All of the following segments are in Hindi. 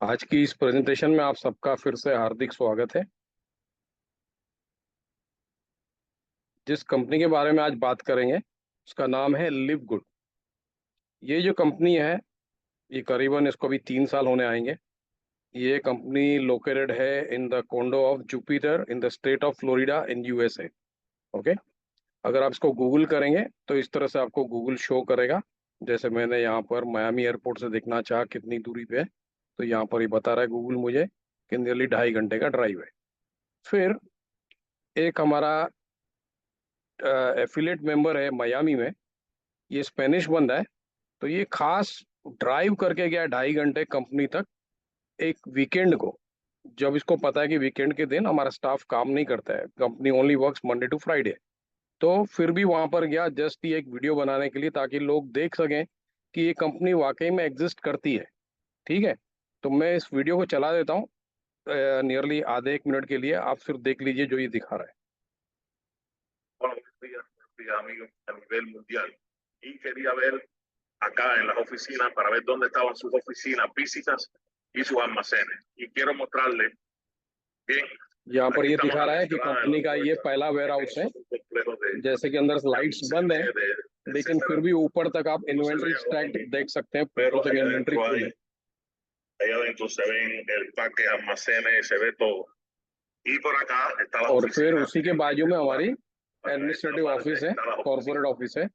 आज की इस प्रेजेंटेशन में आप सबका फिर से हार्दिक स्वागत है। जिस कंपनी के बारे में आज बात करेंगे उसका नाम है लिव गुड। ये जो कंपनी है, ये करीबन इसको भी 3 साल होने आएंगे। ये कंपनी लोकेटेड है in the condo of Jupiter in the state of Florida in USA. Okay. अगर आप इसको गूगल करेंगे तो इस तरह से आपको गूगल शो करेगा। जैसे मैंने यहाँ पर मायामी एयरपोर्ट से देखना चाहा कितनी दूरी पे है, तो यहाँ पर ही बता रहा है गूगल मुझे कि नियरली 2.5 घंटे का ड्राइव है। फिर एक हमारा एफिलेट मेंबर है मियामी में, ये स्पेनिश बंदा है। तो ये खास ड्राइव करके गया 2.5 घंटे कंपनी तक एक वीकेंड को, जब इसको पता है कि वीकेंड के दिन हमारा स्टाफ काम नहीं करता है, company only works Monday to Friday. तो फिर भी वहां पर गया जस्ट ये एक वीडियो बनाने के लिए, ताकि लोग देख सकें कि ये कंपनी वाकई में एग्जिस्ट करती है। ठीक है। तो मैं इस वीडियो को चला देता हूँ नियरली आधे 1 मिनट के लिए, आप सिर्फ देख लीजिए जो ये दिखा रहा है। Bueno, buenos días, amigos, a nivel mundial. Y quería ver acá en las oficinas para ver dónde estaban sus oficinas físicas y sus almacenes. Y quiero mostrarles bien. यहाँ पर Aquí ये estamos दिखा en रहा la है कि entrada de कंपनी la का ये puerta. पहला वेयर हाउस है। Es un complejo जैसे कि अंदर de लाइट्स बंद है, almacenes, लेकिन फिर etcétera. भी ऊपर तक आप No se inventory ve ahora stack mismo, देख सकते हैं, ऊपर pero तक इन्वेंट्री फुल है। allá adentro se ven el parque de almacenes, se ve todo. Y por acá está la और फिर oficina. उसी के बाजू में हमारी Para esta administrative parte office है, está la corporate oficina. Office है।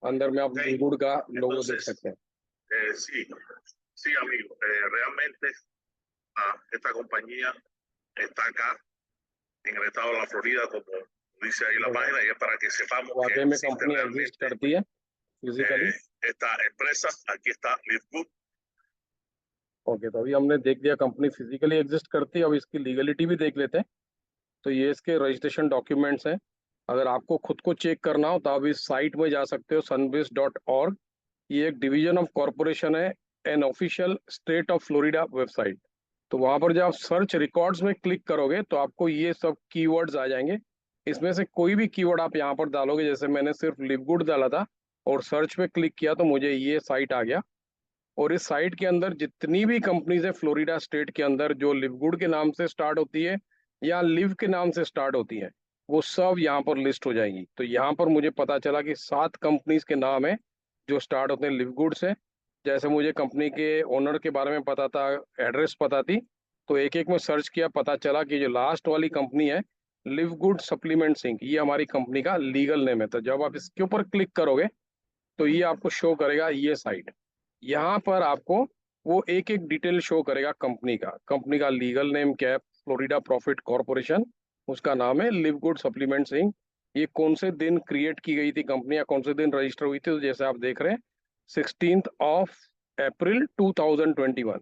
अंदर में आप Ok, गुड़ का लोगो देख entonces, सकते हैं। sí, sí, amigo, realmente esta compañía está acá en el estado de la Florida, como dice ahí la página, y es para que sepamos que वाकई में existe कंपनी एग्जिस्ट realmente करती है physically. esta empresa. Aquí está Live Good. Okay, तो अभी हमने देख लिया कंपनी फिजिकली एग्जिस्ट करती है। अब इसकी लीगलिटी भी देख लेते हैं। तो ये इसके रजिस्ट्रेशन डॉक्यूमेंट्स हैं। अगर आपको खुद को चेक करना हो तो आप इस साइट में जा सकते हो, sunbiz.org। ये एक डिवीजन ऑफ कॉरपोरेशन है, an official state of Florida website. तो वहां पर जब आप सर्च रिकॉर्ड्स में क्लिक करोगे तो आपको ये सब कीवर्ड्स आ जाएंगे। इसमें से कोई भी कीवर्ड आप यहाँ पर डालोगे, जैसे मैंने सिर्फ लिवगुड डाला था और सर्च पे क्लिक किया तो मुझे ये साइट आ गया। और इस साइट के अंदर जितनी भी कंपनीज है फ्लोरिडा स्टेट के अंदर जो लिवगुड के नाम से स्टार्ट होती है या लिव के नाम से स्टार्ट होती है, वो सब यहाँ पर लिस्ट हो जाएंगी। तो यहाँ पर मुझे पता चला कि 7 कंपनीज के नाम है जो स्टार्ट होते हैं लिवगुड से। जैसे मुझे कंपनी के ओनर के बारे में पता था, एड्रेस पता थी, तो एक एक में सर्च किया, पता चला कि जो लास्ट वाली कंपनी है लिव गुड सप्लीमेंट सिंह, ये हमारी कंपनी का लीगल नेम है। तो जब आप इसके ऊपर क्लिक करोगे तो ये आपको शो करेगा ये साइट। यहाँ पर आपको वो एक एक डिटेल शो करेगा कंपनी का लीगल नेम क्या है, फ्लोरिडा प्रॉफिट कॉर्पोरेशन, उसका नाम है लिव गुड सप्लीमेंट सिंह। ये कौन से दिन क्रिएट की गई थी कंपनी या कौन से दिन रजिस्टर हुई थी, तो जैसे आप देख रहे हैं 16 अप्रैल 2021।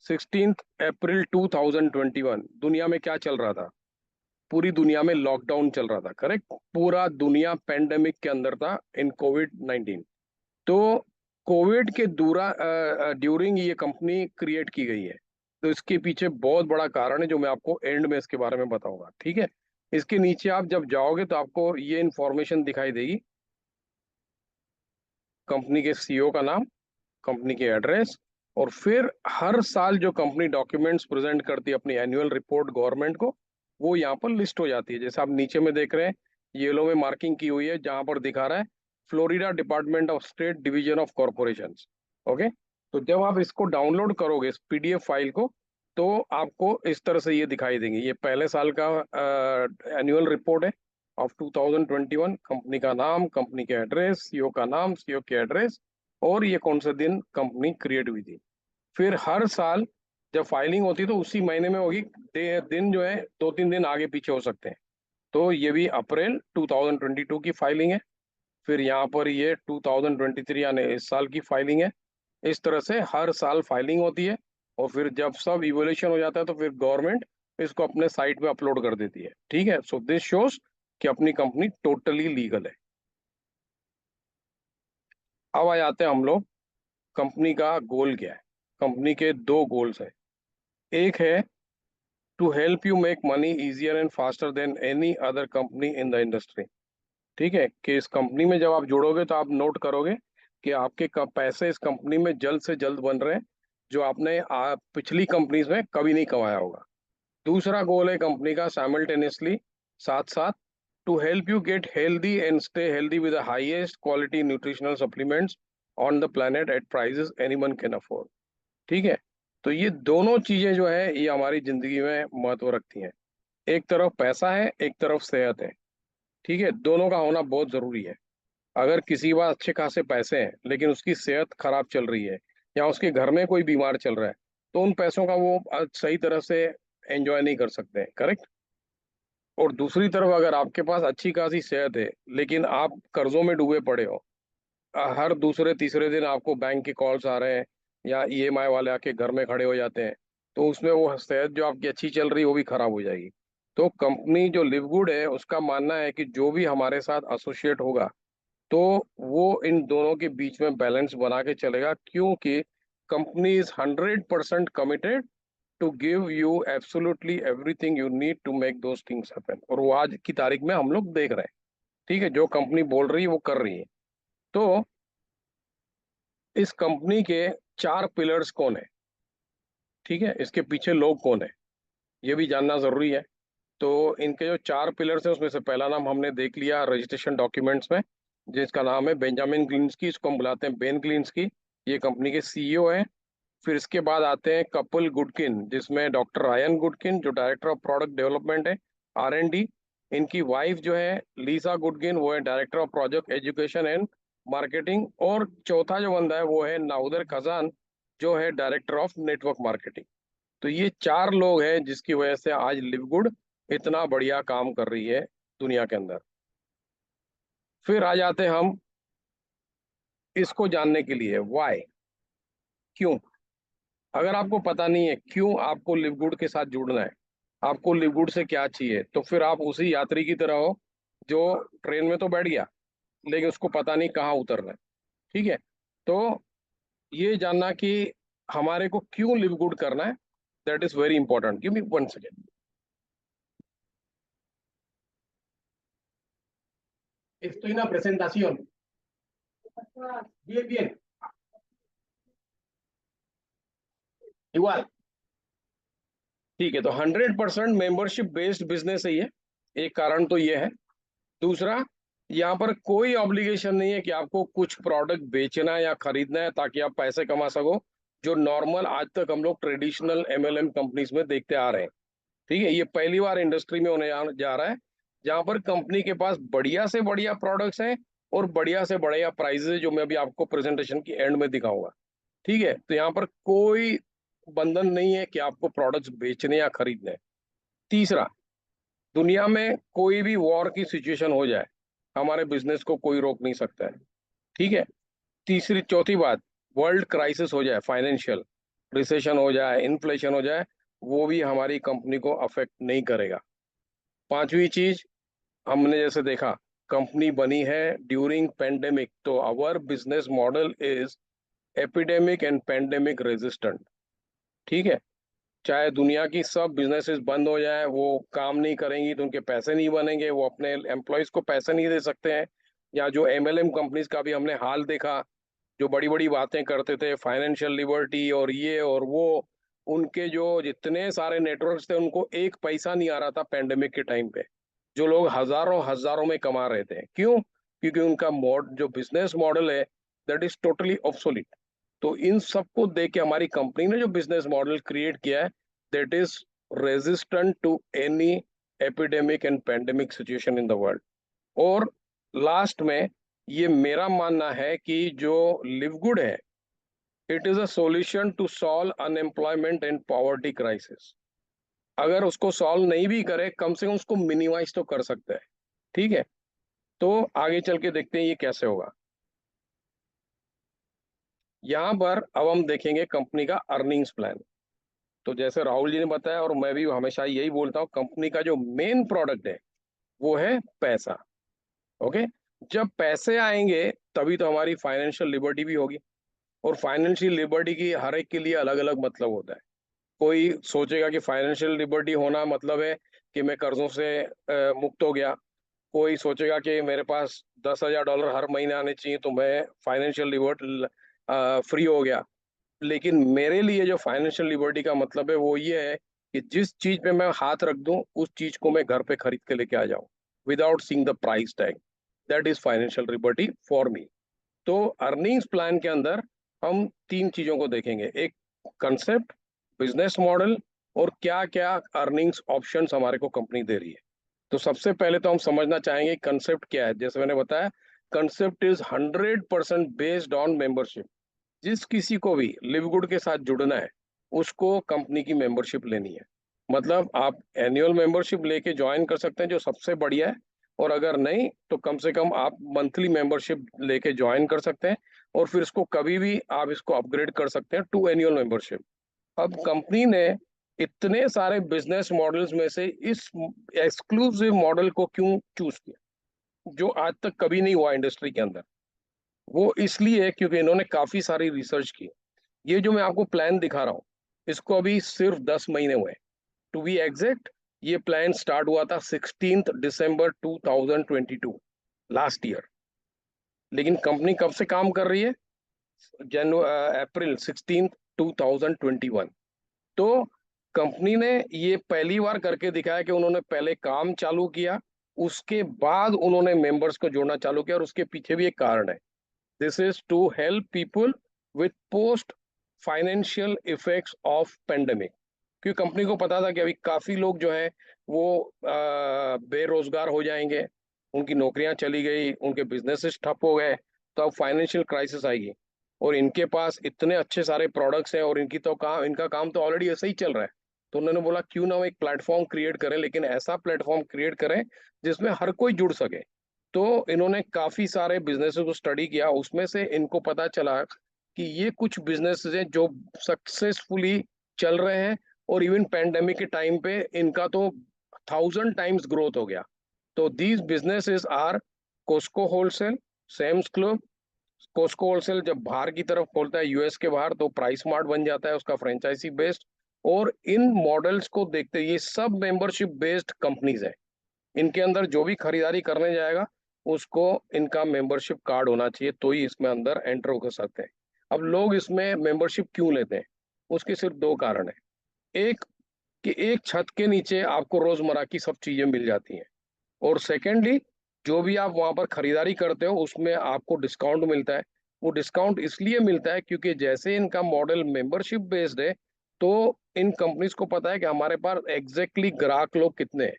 16 अप्रैल 2021 दुनिया में क्या चल रहा था? पूरी दुनिया में लॉकडाउन चल रहा था, करेक्ट। पूरा दुनिया पेंडेमिक के अंदर था इन कोविड-19। तो कोविड के ड्यूरिंग ये कंपनी क्रिएट की गई है। तो इसके पीछे बहुत बड़ा कारण है जो मैं आपको एंड में इसके बारे में बताऊंगा, ठीक है। इसके नीचे आप जब जाओगे तो आपको ये इंफॉर्मेशन दिखाई देगी, कंपनी के सीईओ का नाम, कंपनी की एड्रेस, और फिर हर साल जो कंपनी डॉक्यूमेंट्स प्रेजेंट करती है अपनी एनुअल रिपोर्ट गवर्नमेंट को, वो यहाँ पर लिस्ट हो जाती है। जैसे आप नीचे में देख रहे हैं, येलो में मार्किंग की हुई है जहां पर दिखा रहा है Florida department of state division of corporation. Okay. तो जब आप इसको डाउनलोड करोगे इस पीडीएफ फाइल को, तो आपको इस तरह से ये दिखाई देंगे। ये पहले साल का एनुअल रिपोर्ट है ऑफ 2021, कंपनी का नाम, कंपनी के एड्रेस, सीईओ का नाम, सीईओ के एड्रेस, और ये कौन सा दिन कंपनी क्रिएट हुई थी। फिर हर साल जब फाइलिंग होती है तो उसी महीने में होगी, दिन जो है 2-3 दिन आगे पीछे हो सकते हैं। तो ये भी अप्रैल 2022 की फाइलिंग है। फिर यहाँ पर ये 2023 यानी इस साल की फाइलिंग है। इस तरह से हर साल फाइलिंग होती है, और फिर जब सब इवोल्यूशन हो जाता है तो फिर गवर्नमेंट इसको अपने साइट पे अपलोड कर देती है, ठीक है। सो दिस शोज कि अपनी कंपनी टोटली लीगल है। अब आ जाते हैं हम लोग, कंपनी का गोल क्या है। कंपनी के दो गोल्स है। एक है to help you make money easier and faster than any other company in the industry. ठीक है, कि इस कंपनी में जब आप जुड़ोगे तो आप नोट करोगे कि आपके पैसे इस कंपनी में जल्द से जल्द बन रहे हैं, जो आपने पिछली कंपनीज में कभी नहीं कमाया होगा। दूसरा गोल है कंपनी का साइमल्टेनियसली, साथ साथ, to help you get healthy and stay healthy with the highest quality nutritional supplements on the planet at prices anyone can afford. ठीक है, तो ये दोनों चीजें जो है ये हमारी जिंदगी में महत्व रखती हैं। एक तरफ पैसा है, एक तरफ सेहत है। ठीक है, दोनों का होना बहुत जरूरी है। अगर किसी के पास अच्छे खासे पैसे हैं लेकिन उसकी सेहत खराब चल रही है या उसके घर में कोई बीमार चल रहा है, तो उन पैसों का वो सही तरह से एंजॉय नहीं कर सकते हैं। करेक्ट। और दूसरी तरफ अगर आपके पास अच्छी खासी सेहत है लेकिन आप कर्जों में डूबे पड़े हो, हर दूसरे तीसरे दिन आपको बैंक के कॉल्स आ रहे हैं या ईएमआई वाले आके घर में खड़े हो जाते हैं, तो उसमें वो सेहत जो आपकी अच्छी चल रही है वो भी खराब हो जाएगी। तो कंपनी जो लिव गुड है उसका मानना है कि जो भी हमारे साथ एसोसिएट होगा, तो वो इन दोनों के बीच में बैलेंस बना के चलेगा, क्योंकि company is 100% committed to give you absolutely everything you need to make those things happen. और वो आज की तारीख में हम लोग देख रहे हैं। ठीक है, जो कंपनी बोल रही है वो कर रही है। तो इस कंपनी के 4 पिलर्स कौन है, ठीक है, इसके पीछे लोग कौन है, ये भी जानना जरूरी है। तो इनके जो 4 पिलर्स हैं उसमें से पहला नाम हमने देख लिया रजिस्ट्रेशन डॉक्यूमेंट्स में, जिसका नाम है बेंजामिन ग्लिंस्की, इसको हम बुलाते हैं बेन ग्लिंस्की। ये कंपनी के सीईओ हैं। फिर इसके बाद आते हैं कपिल गुडकिन, जिसमें डॉक्टर रायन गुडकिन जो डायरेक्टर ऑफ प्रोडक्ट डेवलपमेंट है, R&D। इनकी वाइफ जो है लीसा गुडकिन, वो है director of project education and marketing. और चौथा जो बंदा है वो है नाउदर खजान, जो है डायरेक्टर ऑफ नेटवर्क मार्केटिंग। तो ये 4 लोग हैं जिसकी वजह से आज लिवगुड इतना बढ़िया काम कर रही है दुनिया के अंदर। फिर आ जाते हैं हम इसको जानने के लिए, वाई, क्यों। अगर आपको पता नहीं है क्यों आपको लिवगुड के साथ जुड़ना है, आपको लिवगुड से क्या चाहिए, तो फिर आप उसी यात्री की तरह हो जो ट्रेन में तो बैठ गया लेकिन उसको पता नहीं कहाँ उतरना है। ठीक है, तो ये जानना कि हमारे को क्यों लिवगुड करना है, that is very important. Give me 1 second. Estoy en una presentación. Bien, bien. igual। ठीक है, तो 100% मेंबरशिप बेस्ड बिजनेस है ये। एक कारण तो ये है। दूसरा, यहाँ पर कोई ऑब्लिगेशन नहीं है कि आपको कुछ प्रोडक्ट बेचना है या खरीदना है ताकि आप पैसे कमा सको, जो नॉर्मल आज तक हम लोग ट्रेडिशनल MLM कंपनीज में देखते आ रहे हैं। ठीक है, ये पहली बार इंडस्ट्री में होने जा रहा है जहाँ पर कंपनी के पास बढ़िया से बढ़िया प्रोडक्ट्स हैं और बढ़िया से बढ़िया प्राइजेस, जो मैं अभी आपको प्रेजेंटेशन की एंड में दिखाऊंगा। ठीक है, तो यहाँ पर कोई बंधन नहीं है कि आपको प्रोडक्ट्स बेचने या खरीदने हैं। तीसरा, दुनिया में कोई भी वॉर की सिचुएशन हो जाए, हमारे बिजनेस को कोई रोक नहीं सकता है। ठीक है। तीसरी चौथी बात, वर्ल्ड क्राइसिस हो जाए, फाइनेंशियल रिसेशन हो जाए, इन्फ्लेशन हो जाए, वो भी हमारी कंपनी को अफेक्ट नहीं करेगा। पांचवी चीज, हमने जैसे देखा कंपनी बनी है ड्यूरिंग पेंडेमिक, तो our business model is epidemic and pandemic resistant. ठीक है, चाहे दुनिया की सब बिजनेसेस बंद हो जाए, वो काम नहीं करेंगी तो उनके पैसे नहीं बनेंगे, वो अपने एम्प्लॉयज को पैसे नहीं दे सकते हैं। या जो MLM कंपनीज का भी हमने हाल देखा, जो बड़ी बड़ी बातें करते थे फाइनेंशियल लिबर्टी और ये और वो, उनके जो जितने सारे नेटवर्क्स थे उनको एक पैसा नहीं आ रहा था पेंडेमिक के टाइम पे, जो लोग हजारों हजारों में कमा रहे थे। क्यों? क्योंकि उनका जो बिजनेस मॉडल है, दैट इज टोटली ऑब्सोलीट। तो इन सबको देख के हमारी कंपनी ने जो बिजनेस मॉडल क्रिएट किया है, that is resistant to any epidemic and pandemic situation in the world. और लास्ट में, ये मेरा मानना है कि जो लिवगुड है, it is a solution to solve unemployment and poverty crisis. अगर उसको सॉल्व नहीं भी करे, कम से कम उसको मिनिमाइज तो कर सकते हैं। ठीक है, तो आगे चल के देखते हैं ये कैसे होगा। यहाँ पर अब हम देखेंगे कंपनी का अर्निंग्स प्लान। तो जैसे राहुल जी ने बताया और मैं भी हमेशा यही बोलता हूँ, कंपनी का जो मेन प्रोडक्ट है वो है पैसा। ओके, जब पैसे आएंगे तभी तो हमारी फाइनेंशियल लिबर्टी भी होगी। और फाइनेंशियल लिबर्टी की हर एक के लिए अलग अलग मतलब होता है। कोई सोचेगा कि फाइनेंशियल लिबर्टी होना मतलब है कि मैं कर्जों से मुक्त हो गया। कोई सोचेगा कि मेरे पास $10,000 हर महीने आने चाहिए तो मैं फाइनेंशियल लिबर्टी फ्री हो गया। लेकिन मेरे लिए जो फाइनेंशियल लिबर्टी का मतलब है वो ये है कि जिस चीज पे मैं हाथ रख दूं उस चीज को मैं घर पे खरीद के लेके आ जाऊं without seeing the price tag. That is financial liberty for me. तो अर्निंग्स प्लान के अंदर हम तीन चीजों को देखेंगे, एक कंसेप्ट, बिजनेस मॉडल, और क्या क्या अर्निंग्स ऑप्शंस हमारे को कंपनी दे रही है। तो सबसे पहले तो हम समझना चाहेंगे कंसेप्ट क्या है। जैसे मैंने बताया, concept is 100% based on membership. जिस किसी को भी लिवगुड के साथ जुड़ना है उसको कंपनी की मेंबरशिप लेनी है। मतलब आप एनुअल मेंबरशिप लेके ज्वाइन कर सकते हैं जो सबसे बढ़िया है, और अगर नहीं तो कम से कम आप मंथली मेंबरशिप लेके ज्वाइन कर सकते हैं, और फिर इसको कभी भी आप इसको अपग्रेड कर सकते हैं टू एनुअल मेंबरशिप। अब कंपनी ने इतने सारे बिजनेस मॉडल्स में से इस एक्सक्लूसिव मॉडल को क्यों चूज किया जो आज तक कभी नहीं हुआ इंडस्ट्री के अंदर? वो इसलिए क्योंकि इन्होंने काफी सारी रिसर्च की। ये जो मैं आपको प्लान दिखा रहा हूँ इसको अभी सिर्फ 10 महीने हुए। टू बी एग्जैक्ट, ये प्लान स्टार्ट हुआ था 16 दिसंबर 2022, लास्ट ईयर। लेकिन कंपनी कब से काम कर रही है? अप्रैल 16 2021। तो कंपनी ने ये पहली बार करके दिखाया कि उन्होंने पहले काम चालू किया, उसके बाद उन्होंने मेंबर्स को जोड़ना चालू किया, और उसके पीछे भी एक कारण है। This is to help people with post financial effects of pandemic. क्योंकि कंपनी को पता था कि अभी काफी लोग जो है वो बेरोजगार हो जाएंगे, उनकी नौकरियां चली गई, उनके बिजनेसेस ठप हो गए, तो अब फाइनेंशियल क्राइसिस आएगी। और इनके पास इतने अच्छे सारे प्रोडक्ट्स हैं और इनका काम तो ऑलरेडी ऐसे ही चल रहा है। तो उन्होंने बोला क्यों ना हम एक प्लेटफॉर्म क्रिएट करें, लेकिन ऐसा प्लेटफॉर्म क्रिएट करें जिसमें हर कोई जुड़ सके। तो इन्होंने काफी सारे बिजनेसेस को स्टडी किया, उसमें से इनको पता चला कि ये कुछ बिजनेसेस हैं जो सक्सेसफुली चल रहे हैं, और इवन पैंडेमिक के टाइम पे इनका तो 1000 टाइम्स ग्रोथ हो गया। तो these businesses are Costco wholesale, Sam's Club. Costco wholesale जब बाहर की तरफ खोलता है यूएस के बाहर तो प्राइस स्मार्ट बन जाता है उसका फ्रेंचाइजी बेस्ड। और इन मॉडल्स को देखते ये सब मेंबरशिप बेस्ड कंपनीज है। इनके अंदर जो भी खरीदारी करने जाएगा उसको इनका मेंबरशिप कार्ड होना चाहिए, तो ही इसमें अंदर एंटर कर सकते हैं। अब लोग इसमें मेंबरशिप क्यों लेते हैं? उसके सिर्फ दो कारण है। एक, कि एक छत के नीचे आपको रोजमर्रा की सब चीजें मिल जाती हैं, और सेकेंडली जो भी आप वहां पर खरीदारी करते हो उसमें आपको डिस्काउंट मिलता है। वो डिस्काउंट इसलिए मिलता है क्योंकि जैसे इनका मॉडल मेंबरशिप बेस्ड है, तो इन कंपनीज को पता है कि हमारे पास एग्जैक्टली ग्राहक लोग कितने हैं।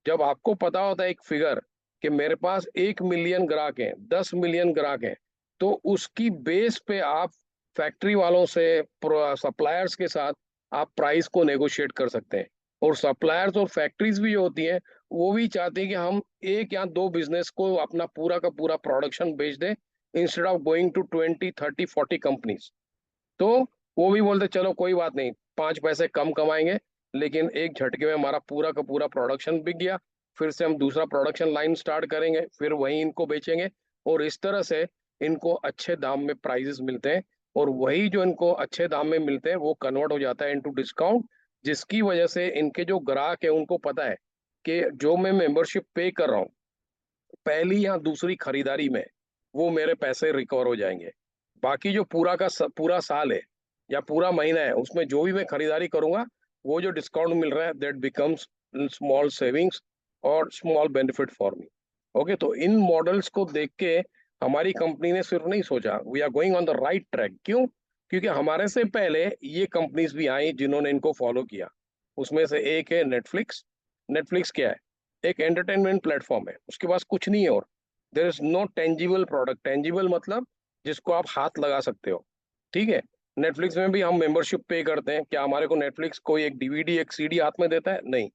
जब आपको पता होता है एक फिगर कि मेरे पास 1 मिलियन ग्राहक हैं, 10 मिलियन ग्राहक हैं, तो उसकी बेस पे आप फैक्ट्री वालों से, सप्लायर्स के साथ आप प्राइस को नेगोशिएट कर सकते हैं। और सप्लायर्स और फैक्ट्रीज भी जो होती हैं वो भी चाहते हैं कि हम एक या दो बिजनेस को अपना पूरा का पूरा प्रोडक्शन बेच दें, instead of going to 20 30 40 companies. तो वो भी बोलते चलो कोई बात नहीं, 5 पैसे कम कमाएंगे, लेकिन एक झटके में हमारा पूरा का पूरा प्रोडक्शन बिक गया। फिर से हम दूसरा प्रोडक्शन लाइन स्टार्ट करेंगे, फिर वही इनको बेचेंगे, और इस तरह से इनको अच्छे दाम में प्राइजेस मिलते हैं। और वही जो इनको अच्छे दाम में मिलते हैं वो कन्वर्ट हो जाता है इनटू डिस्काउंट, जिसकी वजह से इनके जो ग्राहक है उनको पता है कि जो मैं मेंबरशिप पे कर रहा हूँ पहली या दूसरी खरीदारी में वो मेरे पैसे रिकवर हो जाएंगे। बाकी जो पूरा साल है या पूरा महीना है उसमें जो भी मैं खरीदारी करूंगा वो जो डिस्काउंट मिल रहा है दैट बिकम्स स्मॉल सेविंग्स और small benefit for me. Okay, तो इन मॉडल्स को देख के हमारी कंपनी ने सिर्फ नहीं सोचा, we are going on the right track. क्यों? क्योंकि हमारे से पहले ये कंपनीज भी आई जिन्होंने इनको फॉलो किया। उसमें से एक है नेटफ्लिक्स। नेटफ्लिक्स क्या है? एक एंटरटेनमेंट प्लेटफॉर्म है, उसके पास कुछ नहीं है, और there is no tangible product. Tangible मतलब जिसको आप हाथ लगा सकते हो। ठीक है, नेटफ्लिक्स में भी हम मेंबरशिप पे करते हैं। क्या हमारे को नेटफ्लिक्स कोई एक डीवीडी एक सीडी हाथ में देता है? नहीं।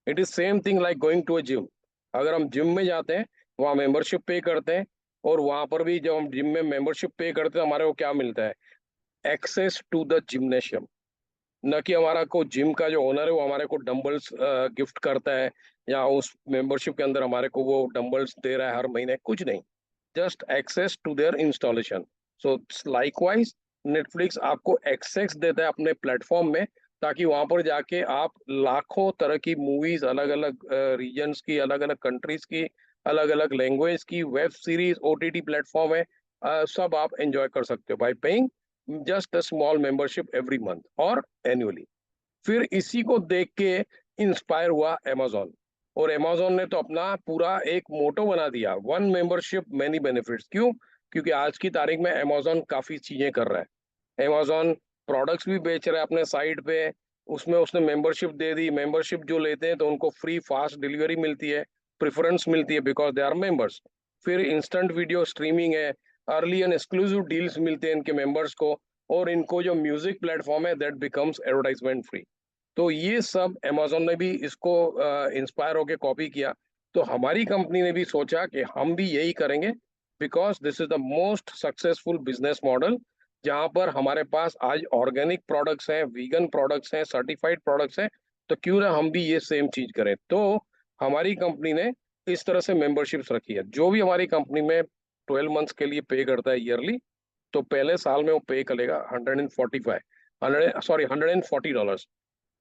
It is same thing like going to a gym. अगर हम जिम में जाते हैं, वहाँ मेंबरशिप पे करते हैं, और वहां पर भी जब हम जिम में मेंबरशिप पे करते हैं हमारे को क्या मिलता है? Access to the gymnasium. न कि हमारा को जिम का जो ओनर है वो हमारे को डंबल्स गिफ्ट करता है, या उस मेंबरशिप के अंदर हमारे को वो डंबल्स दे रहा है हर महीने, कुछ नहीं। Just access to their installation. So likewise Netflix आपको एक्सेस देता है अपने प्लेटफॉर्म में, ताकि वहां पर जाके आप लाखों तरह की मूवीज, अलग अलग रीजन्स की, अलग अलग कंट्रीज की, अलग अलग लैंग्वेज की वेब सीरीज, ओटीटी प्लेटफॉर्म है, सब आप एंजॉय कर सकते हो bye paying just a small membership every month और एनुअली। फिर इसी को देख के इंस्पायर हुआ अमेजोन, और अमेजोन ने तो अपना पूरा एक मोटो बना दिया, वन मेंबरशिप मैनी बेनिफिट्स। क्यों? क्योंकि आज की तारीख में अमेजोन काफी चीजें कर रहा है। अमेजोन प्रोडक्ट्स भी बेच रहा है अपने साइट पे, उसमें उसने मेंबरशिप दे दी। मेंबरशिप जो लेते हैं तो उनको फ्री फास्ट डिलीवरी मिलती है, प्रेफरेंस मिलती है बिकॉज दे आर मेंबर्स। फिर इंस्टेंट वीडियो स्ट्रीमिंग है, अर्ली एंड एक्सक्लूसिव डील्स मिलते हैं इनके मेंबर्स को, और इनको जो म्यूजिक प्लेटफॉर्म है दैट बिकम्स एडवर्टाइजमेंट फ्री। तो ये सब अमेजोन ने भी इसको इंस्पायर होके कॉपी किया। तो हमारी कंपनी ने भी सोचा कि हम भी यही करेंगे, because this is the most successful business model, जहां पर हमारे पास आज ऑर्गेनिक प्रोडक्ट्स हैं, वीगन प्रोडक्ट्स हैं, सर्टिफाइड प्रोडक्ट्स हैं, तो क्यों ना हम भी ये सेम चीज करें। तो हमारी कंपनी ने इस तरह से मेंबरशिप्स रखी है। जो भी हमारी कंपनी में 12 मंथ्स के लिए पे करता है ईयरली, तो पहले साल में वो पे करेगा 140 डॉलर्स।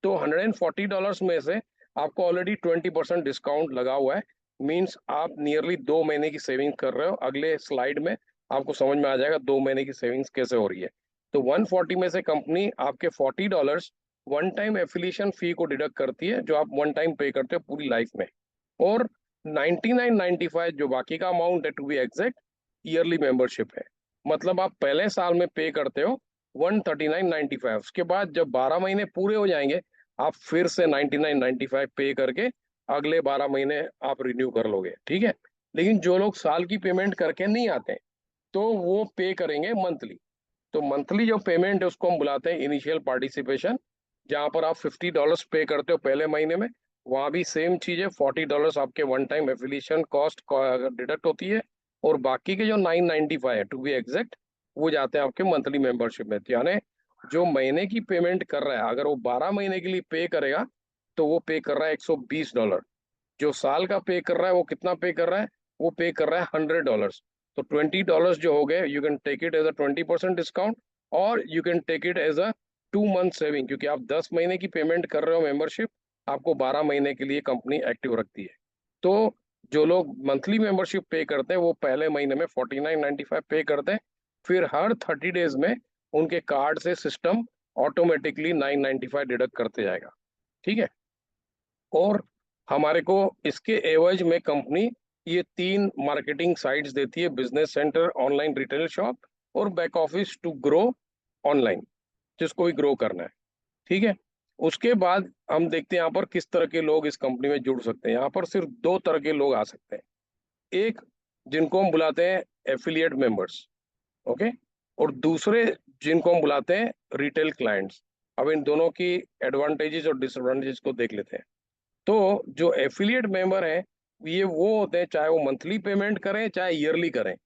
तो $140 में से आपको ऑलरेडी 20% डिस्काउंट लगा हुआ है। मीन्स आप नियरली 2 महीने की सेविंग कर रहे हो। अगले स्लाइड में आपको समझ में आ जाएगा 2 महीने की सेविंग्स कैसे हो रही है। तो 140 में से कंपनी आपके $40 वन टाइम एफिलिएशन फी को डिडक्ट करती है, जो आप वन टाइम पे करते हो पूरी लाइफ में। और 99.95 जो बाकी का अमाउंट है, to be exact, yearly membership है। मतलब आप पहले साल में पे करते हो 139.95, उसके बाद जब 12 महीने पूरे हो जाएंगे आप फिर से 99.95 पे करके अगले 12 महीने आप रिन्यू कर लोगे, ठीक है। लेकिन जो लोग साल की पेमेंट करके नहीं आते तो वो पे करेंगे मंथली। तो मंथली जो पेमेंट है उसको हम बुलाते हैं इनिशियल पार्टिसिपेशन, जहां पर आप $50 पे करते हो पहले महीने में। वहां भी सेम चीज है, $40 आपके one time affiliation cost deduct होती है, और बाकी के जो 995 है टू बी एग्जैक्ट, वो जाते हैं आपके मंथली मेंबरशिप में। तो यानी जो महीने की पेमेंट कर रहा है, अगर वो 12 महीने के लिए पे करेगा तो वो पे कर रहा है $120। जो साल का पे कर रहा है वो कितना पे कर रहा है? वो पे कर रहा है $100। तो $20 जो हो गए, you can take it as a 20% discount, और you can take it as a 2 month saving, क्योंकि आप 10 महीने की पेमेंट कर रहे हो मेंबरशिप, आपको 12 महीने के लिए कंपनी एक्टिव रखती है। तो जो लोग मंथली मेंबरशिप पे करते हैं वो पहले महीने में 49.95 पे करते हैं, फिर हर 30 डेज में उनके कार्ड से सिस्टम ऑटोमेटिकली 995 डिडक्ट करते जाएगा, ठीक है। और हमारे को इसके एवज में कंपनी ये 3 मार्केटिंग साइट्स देती है, business centre, online retail shop और back office to grow online, जिसको भी ग्रो करना है, ठीक है। उसके बाद हम देखते हैं यहाँ पर किस तरह के लोग इस कंपनी में जुड़ सकते हैं। यहाँ पर सिर्फ 2 तरह के लोग आ सकते हैं। एक, जिनको हम बुलाते हैं एफिलिएट मेंबर्स, ओके, और दूसरे जिनको हम बुलाते हैं रिटेल क्लाइंट्स। अब इन दोनों की एडवांटेजेस और डिसएडवांटेजेस को देख लेते हैं। तो जो एफिलिएट मेंबर है, ये वो होते हैं, चाहे वो मंथली पेमेंट करें चाहे ईयरली करें।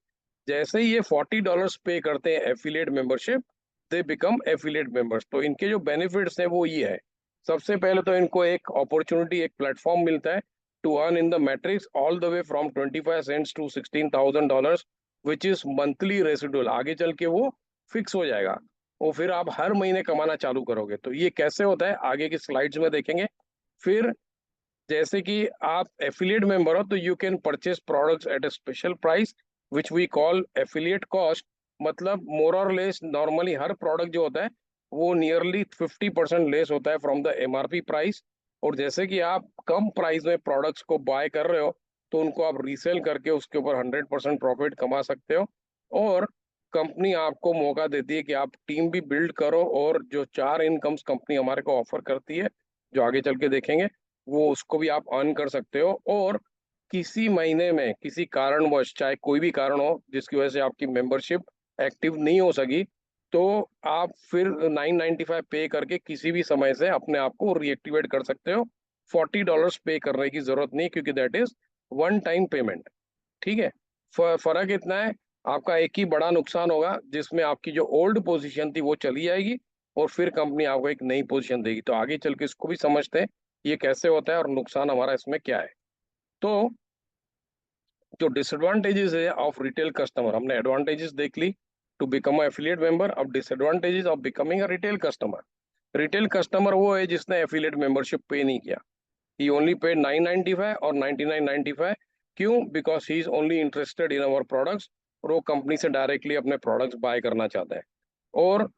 जैसे ही ये $40 पे करते हैं affiliate membership, they become affiliate members. तो इनके जो बेनिफिट्स हैं वो ये है। सबसे पहले तो इनको एक अपॉर्चुनिटी, एक प्लेटफॉर्म मिलता है to earn in the matrix all the way from 25 cents to $16,000, which is monthly residual. आगे चल के वो फिक्स हो जाएगा, वो फिर आप हर महीने कमाना चालू करोगे। तो ये कैसे होता है आगे की स्लाइड्स में देखेंगे। फिर जैसे कि आप एफिलिएट मेंबर हो तो you can purchase products at a special price which we call affiliate cost. मतलब मोर और लेस नॉर्मली हर प्रोडक्ट जो होता है वो नियरली 50% लेस होता है फ्रॉम द एमआरपी प्राइस। और जैसे कि आप कम प्राइस में प्रोडक्ट्स को बाय कर रहे हो तो उनको आप रीसेल करके उसके ऊपर 100% प्रॉफिट कमा सकते हो। और कंपनी आपको मौका देती है कि आप टीम भी बिल्ड करो, और जो 4 इनकम्स कंपनी हमारे को ऑफर करती है, जो आगे चल के देखेंगे, वो उसको भी आप अर्न कर सकते हो। और किसी महीने में किसी कारणवश, चाहे कोई भी कारण हो जिसकी वजह से आपकी मेंबरशिप एक्टिव नहीं हो सकी, तो आप फिर 995 पे करके किसी भी समय से अपने आप को रीएक्टिवेट कर सकते हो। $40 पे करने की जरूरत नहीं, क्योंकि that is one time payment, ठीक है। फर्क इतना है, आपका एक ही बड़ा नुकसान होगा जिसमें आपकी जो ओल्ड पोजीशन थी वो चली जाएगी, और फिर कंपनी आपको एक नई पोजीशन देगी। तो आगे चल के इसको भी समझते हैं ये कैसे होता है और नुकसान हमारा इसमें क्या है। तो जो डिसएडवांटेजेस है ऑफ रिटेल कस्टमर, हमने एडवांटेजेस देख ली to become a affiliate member. अब disadvantages of becoming a retail customer. Retail customer वो है जिसने एफिलिएट मेंबरशिप पे नहीं किया। ही ओनली पेड 995 और 99.95। क्यों? Because he is only interested in our products, और वो कंपनी से डायरेक्टली अपने प्रोडक्ट्स बाय करना चाहता है। और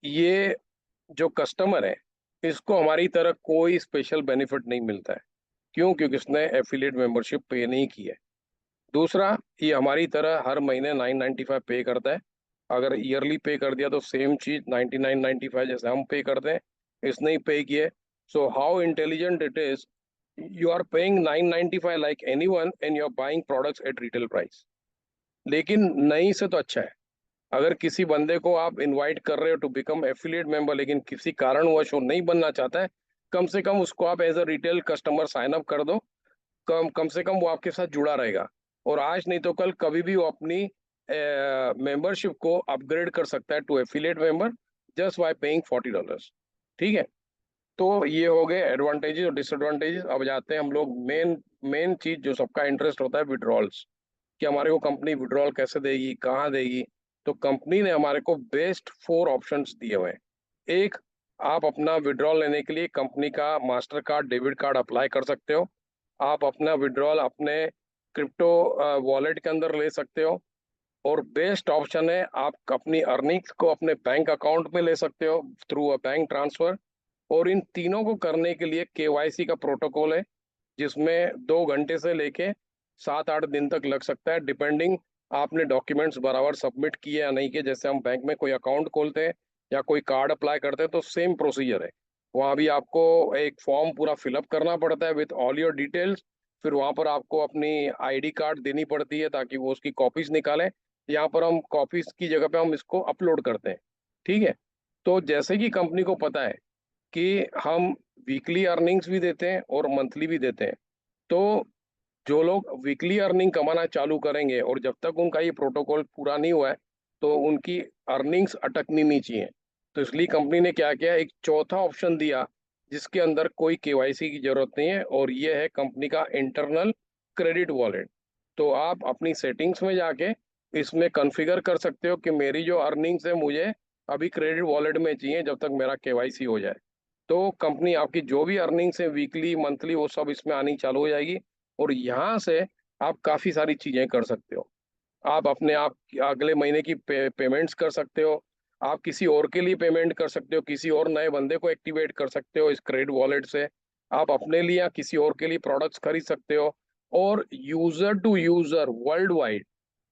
ये जो कस्टमर है इसको हमारी तरह कोई स्पेशल बेनिफिट नहीं मिलता है। क्यों? क्योंकि इसने एफिलिएट मेंबरशिप पे नहीं की है। दूसरा, ये हमारी तरह हर महीने 995 पे करता है। अगर ईयरली पे कर दिया तो सेम चीज 99.95 जैसे हम पे करते हैं, इसने ही पे किए। So how intelligent it is, you are paying 995 like anyone and you are buying products at retail price. लेकिन नहीं से तो अच्छा है। अगर किसी बंदे को आप इनवाइट कर रहे हो टू बिकम एफिलिएट मेंबर, लेकिन किसी कारणवश वो नहीं बनना चाहता है, कम से कम उसको आप as a retail customer sign up कर दो। कम से कम वो आपके साथ जुड़ा रहेगा, और आज नहीं तो कल कभी भी वो अपनी मेंबरशिप को अपग्रेड कर सकता है to affiliate member just by paying $40। ठीक है। तो ये हो गए एडवांटेजेस और डिसएडवांटेजेस। अब जाते हैं हम लोग मेन मेन चीज जो सबका इंटरेस्ट होता है, विड्रॉल्स। कि हमारे को कंपनी विड्रॉल कैसे देगी, कहाँ देगी। तो कंपनी ने हमारे को बेस्ट 4 ऑप्शंस दिए हुए हैं। एक, आप अपना विड्रॉल लेने के लिए कंपनी का master card, debit card apply कर सकते हो। आप अपना विड्रॉल अपने क्रिप्टो वॉलेट के अंदर ले सकते हो। और बेस्ट ऑप्शन है, आप अपनी अर्निंग्स को अपने बैंक अकाउंट में ले सकते हो थ्रू अ बैंक ट्रांसफर। और इन तीनों को करने के लिए केवाईसी का प्रोटोकॉल है, जिसमें 2 घंटे से लेके 7-8 दिन तक लग सकता है, डिपेंडिंग आपने डॉक्यूमेंट्स बराबर सबमिट किए या नहीं किए। जैसे हम बैंक में कोई अकाउंट खोलते हैं या कोई कार्ड अप्लाई करते हैं तो सेम प्रोसीजर है। वहाँ भी आपको एक फॉर्म पूरा फिलअप करना पड़ता है विथ ऑल योर डिटेल्स। फिर वहाँ पर आपको अपनी आईडी कार्ड देनी पड़ती है ताकि वो उसकी कॉपीज निकालें। यहाँ पर हम कॉपीज की जगह पे हम इसको अपलोड करते हैं। ठीक है। तो जैसे कि कंपनी को पता है कि हम वीकली अर्निंग्स भी देते हैं और मंथली भी देते हैं, तो जो लोग वीकली अर्निंग कमाना चालू करेंगे और जब तक उनका ये प्रोटोकॉल पूरा नहीं हुआ है तो उनकी अर्निंग्स अटकनी नहीं चाहिए। तो इसलिए कंपनी ने क्या किया, एक चौथा ऑप्शन दिया जिसके अंदर कोई केवाईसी की जरूरत नहीं है, और ये है कंपनी का इंटरनल क्रेडिट वॉलेट। तो आप अपनी सेटिंग्स में जाके इसमें कॉन्फ़िगर कर सकते हो कि मेरी जो अर्निंग्स है मुझे अभी क्रेडिट वॉलेट में चाहिए जब तक मेरा केवाईसी हो जाए। तो कंपनी आपकी जो भी अर्निंग्स है वीकली मंथली वो सब इसमें आनी चालू हो जाएगी। और यहाँ से आप काफ़ी सारी चीज़ें कर सकते हो। आप अपने आप अगले महीने की पेमेंट्स कर सकते हो। आप किसी और के लिए पेमेंट कर सकते हो, किसी और नए बंदे को एक्टिवेट कर सकते हो इस क्रेडिट वॉलेट से। आप अपने लिए या किसी और के लिए प्रोडक्ट्स खरीद सकते हो। और user to user world wide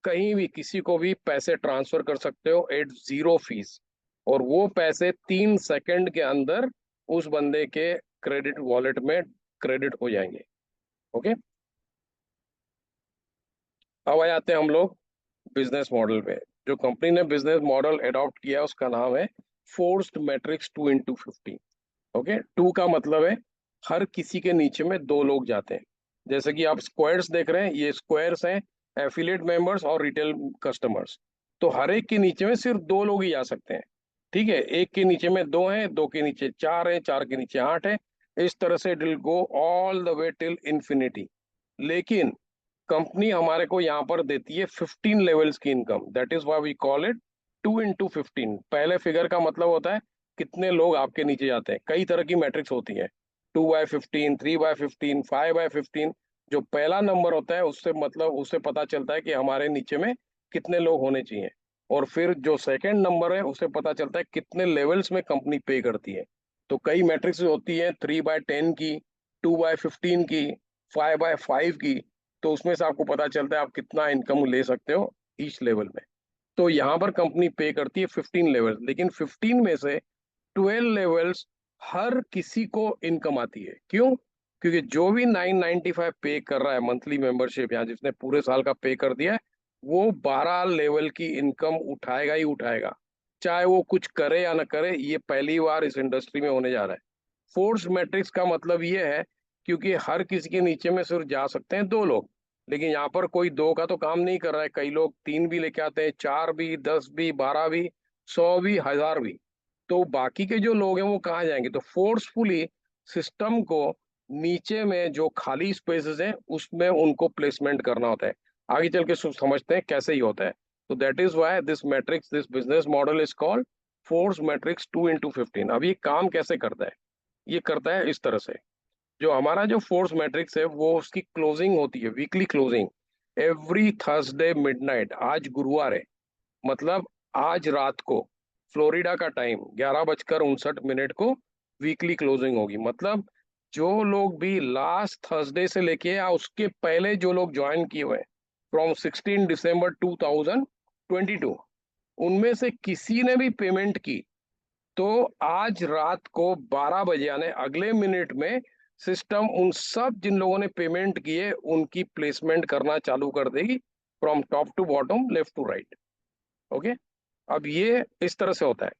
कहीं भी किसी को भी पैसे ट्रांसफर कर सकते हो एट जीरो फीस। और वो पैसे 3 सेकंड के अंदर उस बंदे के क्रेडिट वॉलेट में क्रेडिट हो जाएंगे। ओके। अब आ जाते हैं हम लोग बिजनेस मॉडल पे। जो कंपनी ने बिजनेस मॉडल अडॉप्ट किया है उसका नाम है फोर्स्ड मैट्रिक्स 2x15। ओके। 2 का मतलब है हर किसी के नीचे में 2 लोग जाते हैं। जैसे कि आप स्क्वायर्स देख रहे हैं, ये स्क्वायर्स हैं एफिलिएट मेंबर्स और रिटेल कस्टमर्स। तो हर एक के नीचे में सिर्फ 2 लोग ही जा सकते हैं। ठीक है। एक के नीचे में 2 हैं, 2 के नीचे 4 हैं, 4 के नीचे 8 है। इस तरह से it will go all the way till infinity. लेकिन कंपनी हमारे को यहाँ पर देती है 15 लेवल्स की income. That is why we call it 2x15। पहले फिगर का मतलब होता है कितने लोग आपके नीचे जाते हैं। कई तरह की मैट्रिक्स होती है, 2x15, 3x15, 5x15। जो पहला नंबर होता है उससे मतलब उससे पता चलता है कि हमारे नीचे में कितने लोग होने चाहिए। और फिर जो सेकंड नंबर है उससे पता चलता है कितने लेवल्स में कंपनी पे करती है। तो कई मैट्रिक्स होती है 3x10 की, 2x15 की, 5x5 की। तो उसमें से आपको पता चलता है आप कितना इनकम ले सकते हो ईच लेवल में। तो यहाँ पर कंपनी पे करती है 15 लेवल्स, लेकिन 15 में से 12 लेवल्स हर किसी को इनकम आती है। क्यों? क्योंकि जो भी 995 पे कर रहा है मंथली मेंबरशिप, या जिसने पूरे साल का पे कर दिया है, वो 12 लेवल की इनकम उठाएगा ही उठाएगा, चाहे वो कुछ करे या ना करे। ये पहली बार इस इंडस्ट्री में होने जा रहा है। फोर्स मैट्रिक्स का मतलब ये है क्योंकि हर किसी के नीचे में सिर्फ जा सकते हैं 2 लोग। लेकिन यहाँ पर कोई 2 का तो काम नहीं कर रहा है, कई लोग 3 भी लेके आते हैं, 4 भी, 10 भी, 12 भी, 100 भी, 1000 भी। तो बाकी के जो लोग हैं वो कहाँ जाएंगे? तो फोर्सफुली सिस्टम को नीचे में जो खाली स्पेसेस हैं उसमें उनको प्लेसमेंट करना होता है। आगे चल के समझते हैं कैसे ही होता है। तो that is why this matrix, this business model is called force matrix 2x15। अब ये काम कैसे करता है? ये करता है इस तरह से। जो हमारा जो फोर्स मैट्रिक्स है वो उसकी क्लोजिंग होती है, weekly closing every Thursday midnight. आज गुरुवार है, मतलब आज रात को फ्लोरिडा का टाइम 11:59 को वीकली क्लोजिंग होगी। मतलब जो लोग भी लास्ट थर्सडे से लेके या उसके पहले जो लोग ज्वाइन किए हुए फ्रॉम 16 दिसंबर 2022, उनमें से किसी ने भी पेमेंट की तो आज रात को 12 बजे यानी अगले मिनट में सिस्टम उन सब जिन लोगों ने पेमेंट किए उनकी प्लेसमेंट करना चालू कर देगी, from top to bottom, left to right. Okay, अब ये इस तरह से होता है,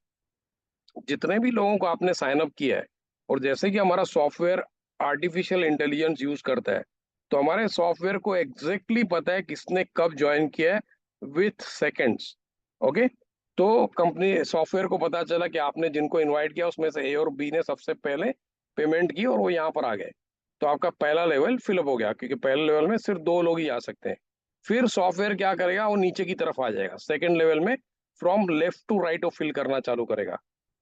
जितने भी लोगों को आपने साइन अप किया है, और जैसे कि हमारा सॉफ्टवेयर आर्टिफिशियल इंटेलिजेंस यूज करता है, तो हमारे सॉफ्टवेयर को एग्जैक्टली पता है किसने कब ज्वाइन किया है, विथ सेकेंड्स। ओके, तो कंपनी सॉफ्टवेयर को पता चला कि आपने जिनको इनवाइट किया उसमें से ए और बी ने सबसे पहले पेमेंट की और वो यहाँ पर आ गए, तो आपका पहला लेवल फिलअप हो गया, क्योंकि पहले लेवल में सिर्फ 2 लोग ही आ सकते हैं। फिर सॉफ्टवेयर क्या करेगा, वो नीचे की तरफ आ जाएगा, सेकेंड लेवल में फ्रॉम लेफ्ट टू राइट वो फिल करना चालू करेगा।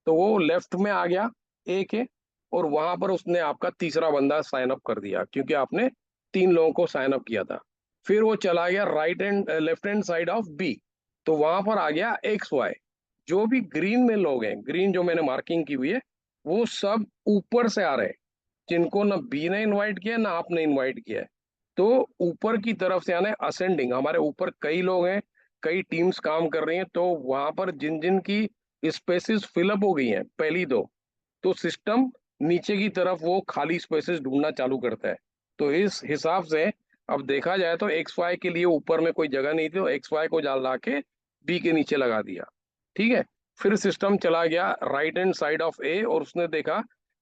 तो वो लेफ्ट में आ गया ए के, और वहां पर उसने आपका तीसरा बंदा साइन अप कर दिया, क्योंकि आपने 3 लोगों को साइन अप किया था। फिर वो चला गया right and left hand side of B, तो वहां पर आ गया एक्स वाई। जो भी ग्रीन में लोग हैं, ग्रीन जो मैंने मार्किंग की हुई है, वो सब ऊपर से आ रहे हैं, जिनको ना बी ने इनवाइट किया ना आपने इनवाइट किया है। तो ऊपर की तरफ से यानी असेंडिंग, हमारे ऊपर कई लोग हैं, कई टीम्स काम कर रही हैं, तो वहां पर जिन जिन की स्पेसेस फिलअप हो गई हैं पहली दो, तो सिस्टम नीचे की तरफ वो खाली स्पेसेस ढूंढना चालू करता है। तो इस हिसाब से अब देखा जाए तो एक्स वाई के लिए ऊपर में कोई जगह नहीं थी, तो एक्स वाई को ला के बी के नीचे लगा दिया। ठीक है, फिर सिस्टम चला गया राइट हैंड साइड ऑफ ए, और उसने देखा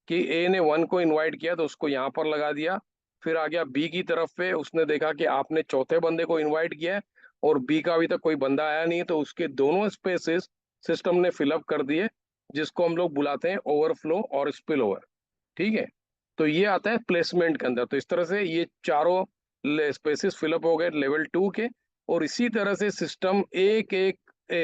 कि ए ने 1 को इनवाइट किया तो उसको यहाँ पर लगा दिया। फिर आ गया बी की तरफ पे, उसने देखा कि आपने चौथे बंदे को इनवाइट किया है और बी का अभी तक कोई बंदा आया नहीं है, तो उसके दोनों स्पेसेस सिस्टम ने फिलअप कर दिए, जिसको हम लोग बुलाते हैं ओवरफ्लो और स्पिल ओवर। ठीक है, तो ये आता है प्लेसमेंट के अंदर। तो इस तरह से ये चारों स्पेसेस फिलअप हो गए लेवल 2 के, और इसी तरह से सिस्टम एक एक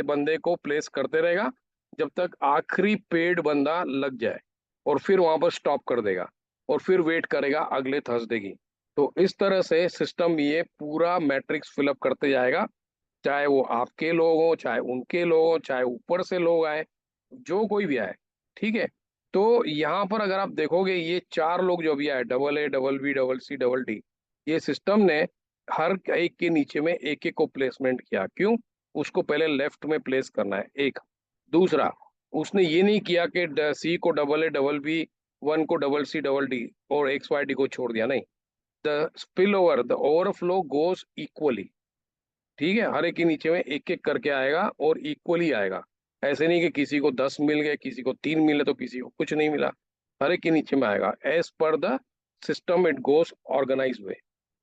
बंदे को प्लेस करते रहेगा जब तक आखिरी पेड बंदा लग जाए, और फिर वहां पर स्टॉप कर देगा और फिर वेट करेगा अगले थर्सडे की। तो इस तरह से सिस्टम ये पूरा मैट्रिक्स फिलअप करते जाएगा, चाहे वो आपके लोग हो, चाहे उनके लोग हो, चाहे ऊपर से लोग आए, जो कोई भी आए। ठीक है, तो यहाँ पर अगर आप देखोगे ये 4 लोग जो भी आए, double A, double B, double C, double D, ये सिस्टम ने हर एक के नीचे में एक एक को प्लेसमेंट किया। क्यों? उसको पहले लेफ्ट में प्लेस करना है, एक। दूसरा, उसने ये नहीं किया कि सी को डबल ए डबल बी, 1 को डबल सी डबल डी और एक्स वाई डी को छोड़ दिया, नहीं। The spill over, the overflow goes equally. ठीक है, हर एक के नीचे में एक एक करके आएगा और इक्वली आएगा। ऐसे नहीं कि किसी को 10 मिल गए, किसी को 3 मिले तो किसी को कुछ नहीं मिला, हर एक के नीचे में आएगा as per the system it goes organize way.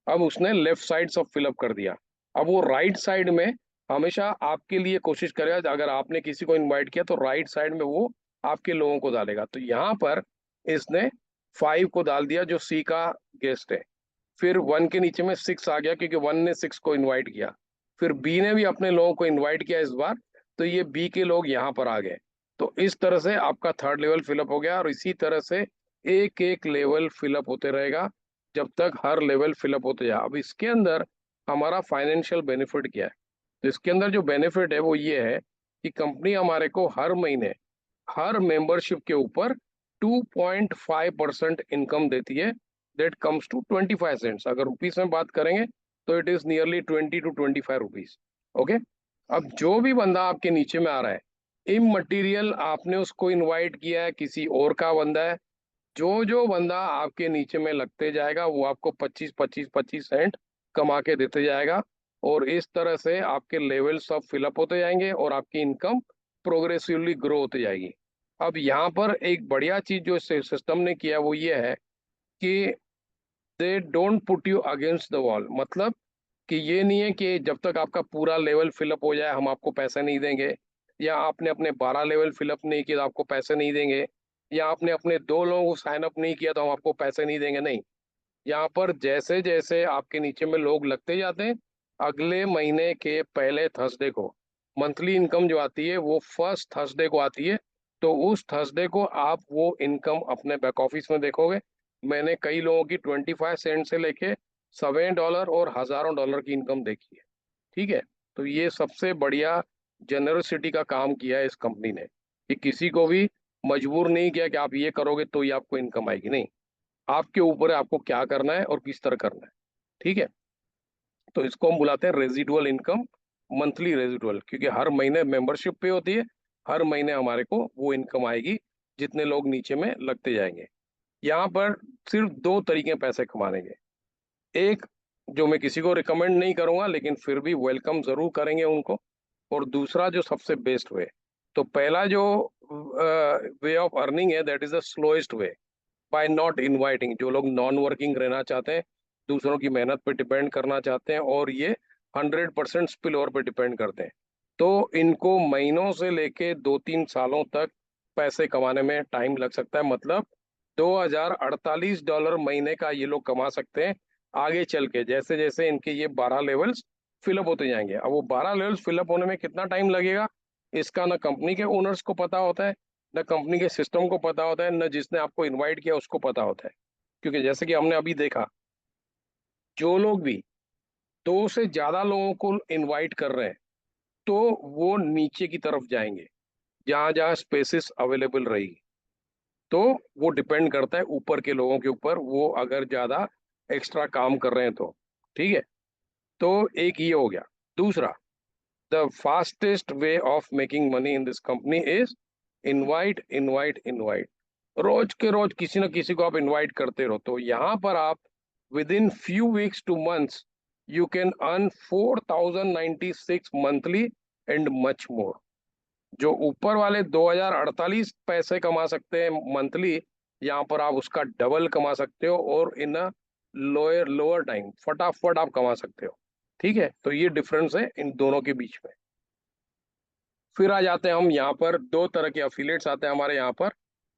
अब उसने लेफ्ट साइड सब फिलअप कर दिया। अब वो राइट साइड में हमेशा आपके लिए कोशिश करेगा, अगर आपने किसी को इनवाइट किया तो राइट साइड में वो आपके लोगों को डालेगा। तो यहाँ पर इसने 5 को डाल दिया जो सी का गेस्ट है। फिर 1 के नीचे में 6 आ गया, क्योंकि 1 ने 6 को इनवाइट किया। फिर बी ने भी अपने लोगों को इनवाइट किया इस बार, तो ये बी के लोग यहाँ पर आ गए। तो इस तरह से आपका थर्ड लेवल फिलअप हो गया, और इसी तरह से एक एक लेवल फिलअप होते रहेगा जब तक हर लेवल फिलअप होते जाए। अब इसके अंदर हमारा फाइनेंशियल बेनिफिट क्या है? तो इसके अंदर जो बेनिफिट है वो ये है कि कंपनी हमारे को हर महीने हर मेंबरशिप के ऊपर 2.5% इनकम देती है। That comes to 25 cents. अगर रुपीस में बात करेंगे तो it is nearly 20 to 25 rupees. Okay, अब जो भी बंदा आपके नीचे में आ रहा है, इममटीरियल आपने उसको इनवाइट किया है, किसी और का बंदा है, जो जो बंदा आपके नीचे में लगते जाएगा वो आपको 25 सेंट कमा के देते जाएगा। और इस तरह से आपके लेवल सब फिलअप होते जाएंगे और आपकी इनकम प्रोग्रेसिवली ग्रो होती जाएगी। अब यहाँ पर एक बढ़िया चीज जो सिस्टम ने किया वो ये है कि they don't put you against the wall. मतलब कि ये नहीं है कि जब तक आपका पूरा लेवल फिलअप हो जाए हम आपको पैसे नहीं देंगे, या आपने अपने 12 लेवल फिलअप नहीं किया तो आपको पैसे नहीं देंगे, या आपने अपने 2 लोगों को साइन अप नहीं किया तो हम आपको पैसे नहीं देंगे, नहीं। यहाँ पर जैसे जैसे आपके नीचे में लोग लगते जाते हैं, अगले महीने के पहले थर्सडे को मंथली इनकम जो आती है वो फर्स्ट थर्सडे को आती है। तो उस थर्सडे को आप वो इनकम अपने बैक ऑफिस में देखोगे। मैंने कई लोगों की 25 सेंट से लेके $7 और हजारों डॉलर की इनकम देखी है। ठीक है, तो ये सबसे बढ़िया जेनरसिटी का काम किया है इस कंपनी ने। कि किसी को भी मजबूर नहीं किया कि आप ये करोगे तो ही आपको इनकम आएगी, नहीं, आपके ऊपर है आपको क्या करना है और किस तरह करना है। ठीक है, तो इसको हम बुलाते हैं रेजिडुअल इनकम, मंथली रेजिडुअल, क्योंकि हर महीने मेंबरशिप पे होती है, हर महीने हमारे को वो इनकम आएगी जितने लोग नीचे में लगते जाएंगे। यहाँ पर सिर्फ दो तरीके पैसे कमाने के, एक जो मैं किसी को रिकमेंड नहीं करूंगा लेकिन फिर भी वेलकम जरूर करेंगे उनको, और दूसरा जो सबसे बेस्ट वे, तो पहला जो वे ऑफ अर्निंग है that is the slowest way, by not inviting. जो लोग नॉन वर्किंग रहना चाहते हैं, दूसरों की मेहनत पे डिपेंड करना चाहते हैं, और ये 100% स्पिल ओवर पे डिपेंड करते हैं, तो इनको महीनों से लेके 2-3 सालों तक पैसे कमाने में टाइम लग सकता है। मतलब $2048 महीने का ये लोग कमा सकते हैं आगे चल के, जैसे जैसे इनके ये 12 लेवल्स फिलअप होते जाएंगे। अब वो 12 लेवल्स फिलअप होने में कितना टाइम लगेगा, इसका ना कंपनी के ओनर्स को पता होता है, न कंपनी के सिस्टम को पता होता है, न जिसने आपको इनवाइट किया उसको पता होता है। क्योंकि जैसे कि हमने अभी देखा, जो लोग भी 2 से ज्यादा लोगों को इनवाइट कर रहे हैं, तो वो नीचे की तरफ जाएंगे जहां जहां स्पेसिस अवेलेबल रहेगी। तो वो डिपेंड करता है ऊपर के लोगों के ऊपर, वो अगर ज्यादा एक्स्ट्रा काम कर रहे हैं तो। ठीक है, तो एक ये हो गया। दूसरा, the fastest way of making money in this company is invite invite invite. रोज के रोज किसी न किसी को आप इनवाइट करते रहो, तो यहाँ पर आप with in few weeks two months you can earn 4096 monthly and much more. जो ऊपर वाले 2048 पैसे कमा सकते हैं मंथली, यहाँ पर आप उसका डबल कमा सकते हो, और इन अ लोअर लोअर टाइम फटाफट आप कमा सकते हो। ठीक है, तो ये डिफरेंस है इन दोनों के बीच में। फिर आ जाते हैं हम यहाँ पर, दो तरह के अफिलिएट्स आते हैं हमारे यहाँ पर।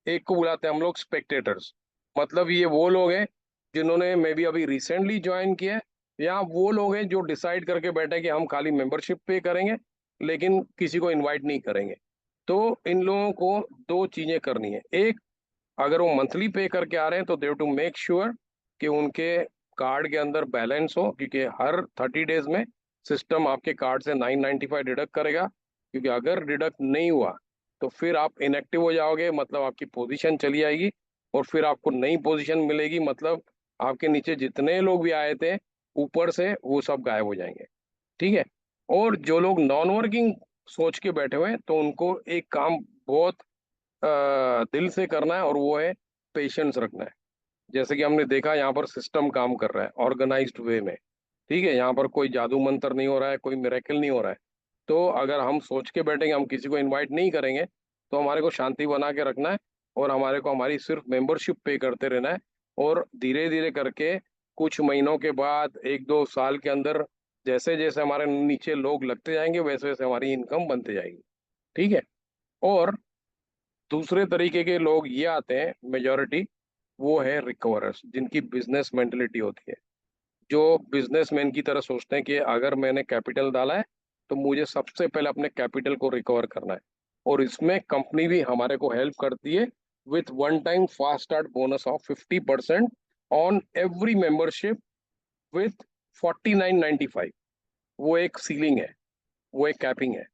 एक को बुलाते हैं हम लोग स्पेक्टेटर्स, मतलब ये वो लोग हैं जिन्होंने मे बी अभी रिसेंटली ज्वाइन किया है, या वो लोग हैं जो डिसाइड करके बैठे कि हम खाली मेंबरशिप पे करेंगे लेकिन किसी को इनवाइट नहीं करेंगे। तो इन लोगों को दो चीजें करनी है। एक, अगर वो मंथली पे करके आ रहे हैं तो दे टू मेक श्योर कि उनके कार्ड के अंदर बैलेंस हो, क्योंकि हर 30 डेज में सिस्टम आपके कार्ड से 995 डिडक्ट करेगा। क्योंकि अगर डिडक्ट नहीं हुआ तो फिर आप इनएक्टिव हो जाओगे, मतलब आपकी पोजीशन चली जाएगी, और फिर आपको नई पोजीशन मिलेगी, मतलब आपके नीचे जितने लोग भी आए थे ऊपर से वो सब गायब हो जाएंगे। ठीक है, और जो लोग नॉन वर्किंग सोच के बैठे हुए हैं तो उनको एक काम बहुत दिल से करना है, और वो है पेशेंस रखना है। जैसे कि हमने देखा यहाँ पर सिस्टम काम कर रहा है ऑर्गेनाइज्ड वे में। ठीक है, यहाँ पर कोई जादू मंत्र नहीं हो रहा है, कोई मिरेकल नहीं हो रहा है। तो अगर हम सोच के बैठेंगे हम किसी को इनवाइट नहीं करेंगे, तो हमारे को शांति बना के रखना है, और हमारे को हमारी सिर्फ मेंबरशिप पे करते रहना है। और धीरे धीरे करके कुछ महीनों के बाद 1-2 साल के अंदर जैसे जैसे हमारे नीचे लोग लगते जाएंगे वैसे वैसे हमारी इनकम बनते जाएगी। ठीक है, और दूसरे तरीके के लोग ये आते हैं मेजोरिटी, वो है रिकवरर्स, जिनकी बिजनेस मेंटलिटी होती है, जो बिजनेसमैन की तरह सोचते हैं कि अगर मैंने कैपिटल डाला है तो मुझे सबसे पहले अपने कैपिटल को रिकवर करना है। और इसमें कंपनी भी हमारे को हेल्प करती है with one time fast start bonus of 50% on every membership with 4995। वो एक सीलिंग है, वो एक कैपिंग है।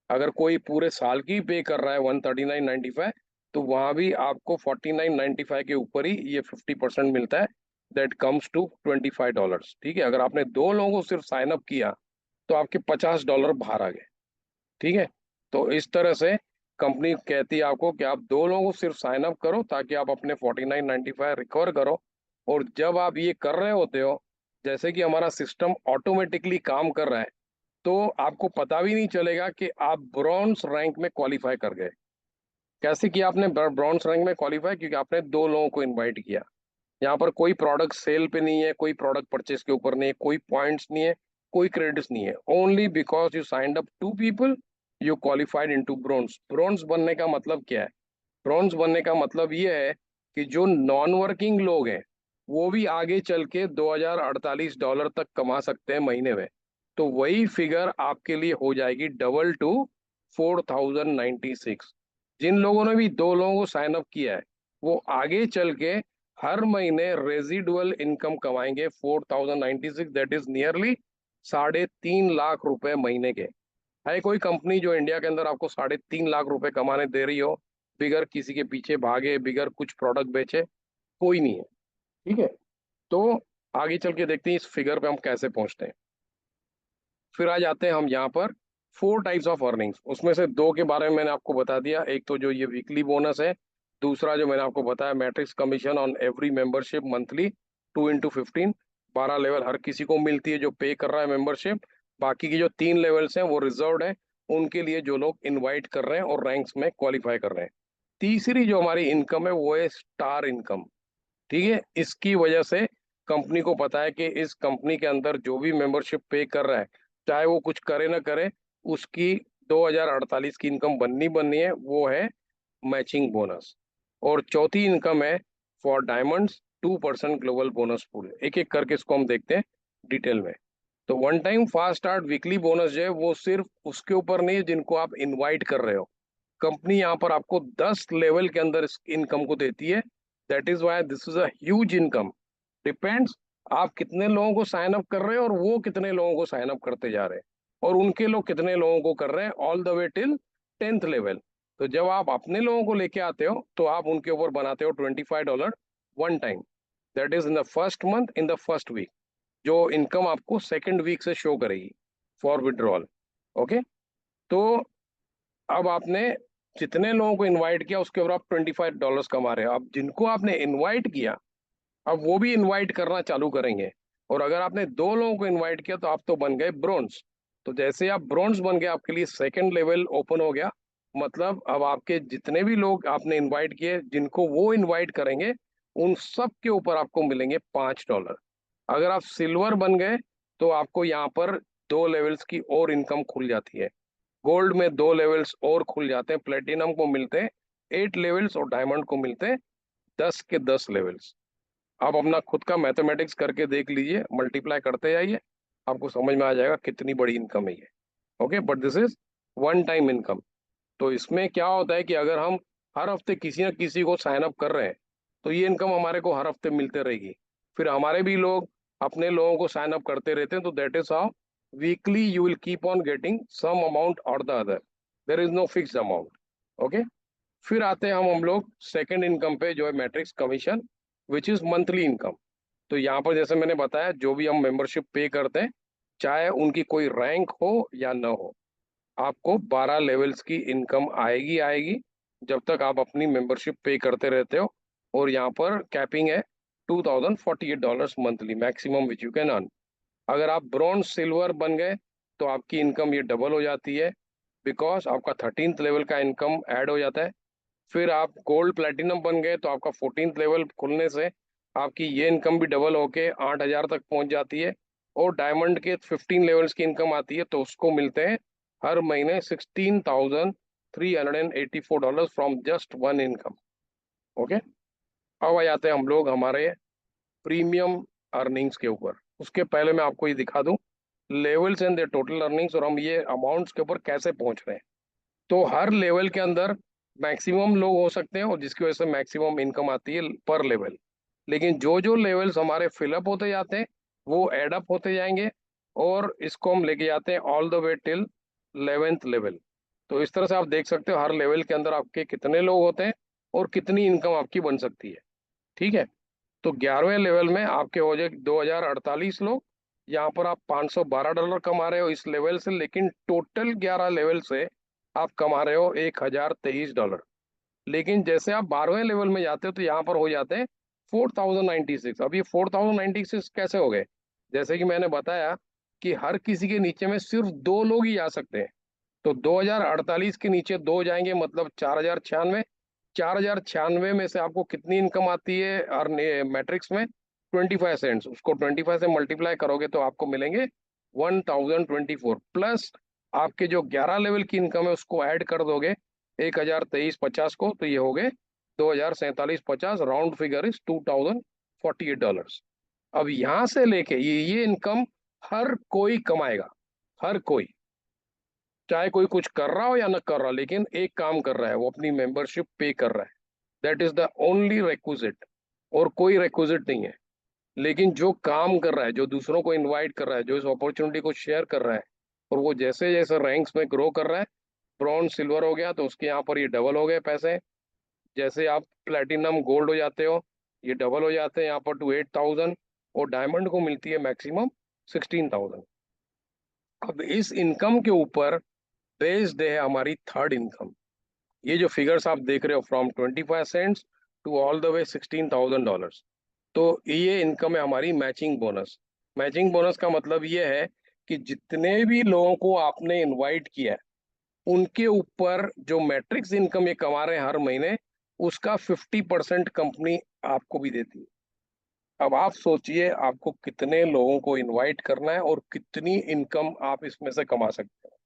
अगर कोई पूरे साल की पे कर रहा है 139.95, तो वहां भी आपको 49.95 के ऊपर ही ये 50% मिलता है, दैट कम्स टू $25। ठीक है, अगर आपने दो लोगों को सिर्फ साइन अप किया तो आपके $50 बाहर आ गए। ठीक है, तो इस तरह से कंपनी कहती है आपको कि आप दो लोगों को सिर्फ साइन अप करो ताकि आप अपने 49.95 रिकवर करो। और जब आप ये कर रहे होते हो, जैसे कि हमारा सिस्टम ऑटोमेटिकली काम कर रहा है, तो आपको पता भी नहीं चलेगा कि आप ब्रॉन्ज रैंक में क्वालिफाई कर गए। कैसे किया आपने ब्रॉन्ज रैंक में क्वालिफाई? क्योंकि आपने दो लोगों को इनवाइट किया। यहाँ पर कोई प्रोडक्ट सेल पे नहीं है, कोई प्रोडक्ट परचेस के ऊपर नहीं है, कोई पॉइंट्स नहीं है, कोई क्रेडिट्स नहीं है। Only because you signed up 2 people you qualified into bronze. Bronze बनने का मतलब क्या है? ब्रॉन्ज बनने का मतलब ये है कि जो नॉन वर्किंग लोग हैं वो भी आगे चल के $2048 तक कमा सकते हैं महीने में। तो वही फिगर आपके लिए हो जाएगी डबल टू 4096। जिन लोगों ने भी दो लोगों को साइन अप किया है वो आगे चल के हर महीने रेजिडुअल इनकम कमाएंगे 4096, दैट इज नियरली 3.5 लाख रुपए महीने के। है कोई कंपनी जो इंडिया के अंदर आपको 3.5 लाख रुपए कमाने दे रही हो, बिगर किसी के पीछे भागे, बिगर कुछ प्रोडक्ट बेचे? कोई नहीं है। ठीक है, तो आगे चल के देखते हैं इस फिगर पे हम कैसे पहुंचते हैं। फिर आ जाते हैं हम यहाँ पर 4 टाइप्स ऑफ अर्निंग्स। उसमें से 2 के बारे में मैंने आपको बता दिया, एक तो जो ये वीकली बोनस है, दूसरा जो मैंने आपको बताया matrix commission on every membership monthly 2 into 15, 12 level हर किसी को मिलती है जो पे कर रहा है मेंबरशिप। बाकी की जो 3 लेवल्स हैं वो रिजर्व्ड है उनके लिए जो लोग इन्वाइट कर रहे हैं और रैंक्स में क्वालिफाई कर रहे हैं। तीसरी जो हमारी इनकम है वो है स्टार इनकम। ठीक है, इसकी वजह से कंपनी को पता है कि इस कंपनी के अंदर जो भी मेंबरशिप पे कर रहा है, चाहे वो कुछ करे ना करे, उसकी 2048 की इनकम बननी बननी है, वो है मैचिंग बोनस। और चौथी इनकम है for diamonds 2% global bonus pool. एक एक करके इसको हम देखते हैं डिटेल में। तो one time fast start weekly bonus जो है वो सिर्फ उसके ऊपर नहीं है जिनको आप इनवाइट कर रहे हो। कंपनी यहाँ पर आपको 10 लेवल के अंदर इस इनकम को देती है। That is why this is a huge income. Depends आप कितने लोगों को साइन अप कर रहे हो और वो कितने लोगों को साइन अप करते जा रहे हैं, और उनके लोग कितने लोगों को कर रहे हैं, all the way till 10th level. तो जब आप अपने लोगों को लेके आते हो तो आप उनके ऊपर बनाते हो $25 one time. That is in the first month, in the first week, जो इनकम आपको सेकेंड वीक से शो करेगी फॉर विड्रॉल। ओके, तो अब आपने जितने लोगों को इनवाइट किया उसके ऊपर आप $25 कमा रहे हो। अब जिनको आपने इनवाइट किया, अब वो भी इनवाइट करना चालू करेंगे। और अगर आपने 2 लोगों को इनवाइट किया तो आप तो बन गए ब्रोंज। तो जैसे आप ब्रोंज बन गए, आपके लिए सेकंड लेवल ओपन हो गया। मतलब अब आपके जितने भी लोग आपने इनवाइट किए, जिनको वो इनवाइट करेंगे, उन सब के ऊपर आपको मिलेंगे $5। अगर आप सिल्वर बन गए तो आपको यहाँ पर 2 लेवल्स की और इनकम खुल जाती है। गोल्ड में 2 लेवल्स और खुल जाते हैं, प्लेटिनम को मिलते हैं 8 लेवल्स और डायमंड को मिलते हैं 10 के 10 लेवल्स। आप अपना खुद का मैथमेटिक्स करके देख लीजिए, मल्टीप्लाई करते जाइए, आपको समझ में आ जाएगा कितनी बड़ी इनकम है ये। Okay, but this is one time income. तो इसमें क्या होता है कि अगर हम हर हफ्ते किसी न किसी को साइन अप कर रहे हैं तो ये इनकम हमारे को हर हफ्ते मिलते रहेगी। फिर हमारे भी लोग अपने लोगों को साइन अप करते रहते हैं, तो that is how weekly you will keep on getting some amount और the other. There is no fixed amount. Okay, फिर आते हैं हम लोग सेकंड इनकम पे, जो है matrix commission, which is monthly income. तो यहाँ पर जैसे मैंने बताया, जो भी हम मेंबरशिप पे करते हैं, चाहे उनकी कोई रैंक हो या न हो, आपको 12 लेवल्स की इनकम आएगी आएगी जब तक आप अपनी मेंबरशिप पे करते रहते हो। और यहाँ पर कैपिंग है $2048 monthly maximum which you can earn. अगर आप ब्रॉन्ज सिल्वर बन गए तो आपकी इनकम ये डबल हो जाती है, बिकॉज आपका 13th लेवल का इनकम ऐड हो जाता है। फिर आप गोल्ड प्लेटिनम बन गए तो आपका 14th लेवल खुलने से आपकी ये इनकम भी डबल होके 8,000 तक पहुंच जाती है। और डायमंड के 15 लेवल्स की इनकम आती है तो उसको मिलते हैं हर महीने $16,384 from just one income. Okay, अब आ जाते हैं हम लोग हमारे प्रीमियम अर्निंग्स के ऊपर। उसके पहले मैं आपको ये दिखा दूं levels and the total earnings, और हम ये अमाउंट्स के ऊपर कैसे पहुंच रहे हैं। तो हर लेवल के अंदर मैक्सिमम लोग हो सकते हैं और जिसकी वजह से मैक्सिमम इनकम आती है पर लेवल। लेकिन जो जो लेवल्स हमारे फिलअप होते जाते हैं वो एडअप होते जाएंगे, और इसको हम लेके जाते हैं all the way till 11th level. तो इस तरह से आप देख सकते हो हर लेवल के अंदर आपके कितने लोग होते हैं और कितनी इनकम आपकी बन सकती है। ठीक है, तो 11वें लेवल में आपके हो जाए 2048 लोग। यहाँ पर आप $512 कमा रहे हो इस लेवल से, लेकिन टोटल 11 लेवल से आप कमा रहे हो $1,023। लेकिन जैसे आप 12वें लेवल में जाते हो तो यहाँ पर हो जाते हैं 4,096। अब ये 4,096 कैसे हो गए? जैसे कि मैंने बताया कि हर किसी के नीचे में सिर्फ 2 लोग ही आ सकते हैं। तो 2048 के नीचे 2 जाएंगे मतलब 4,096। 4,096 में से आपको कितनी इनकम आती है और मैट्रिक्स में 25 सेंट्स, उसको 25 से मल्टीप्लाई करोगे तो आपको मिलेंगे 1,024, प्लस आपके जो 11 लेवल की इनकम है उसको ऐड कर दोगे 1,023.50 को, तो ये हो गए 2,047.50। Round figure is $2,048। अब यहाँ से लेके ये इनकम हर कोई कमाएगा, हर कोई, चाहे कोई कुछ कर रहा हो या न कर रहा, लेकिन एक काम कर रहा है, वो अपनी मेंबरशिप पे कर रहा है। That is the only requisite, और कोई रिक्विजिट नहीं है। लेकिन जो काम कर रहा है, जो दूसरों को इनवाइट कर रहा है, जो इस अपॉर्चुनिटी को शेयर कर रहा है, और वो जैसे जैसे रैंक्स में ग्रो कर रहा है, ब्रॉन्ज सिल्वर हो गया तो उसके यहाँ पर ये डबल हो गए पैसे। जैसे आप प्लेटिनम गोल्ड हो जाते हो, ये डबल हो जाते हैं यहाँ पर टू 8,000, और डायमंड को मिलती है मैक्सिमम 16,000। अब इस इनकम के ऊपर बेस्ड है हमारी थर्ड इनकम। ये जो फिगर्स आप देख रहे हो from 25 cents to all the way $16,000, तो ये इनकम है हमारी मैचिंग बोनस। मैचिंग बोनस का मतलब ये है कि जितने भी लोगों को आपने इनवाइट किया है उनके ऊपर जो मैट्रिक्स इनकम ये कमा रहे हैं हर महीने, उसका 50% कंपनी आपको भी देती है। अब आप सोचिए आपको कितने लोगों को इनवाइट करना है और कितनी इनकम आप इसमें से कमा सकते हैं।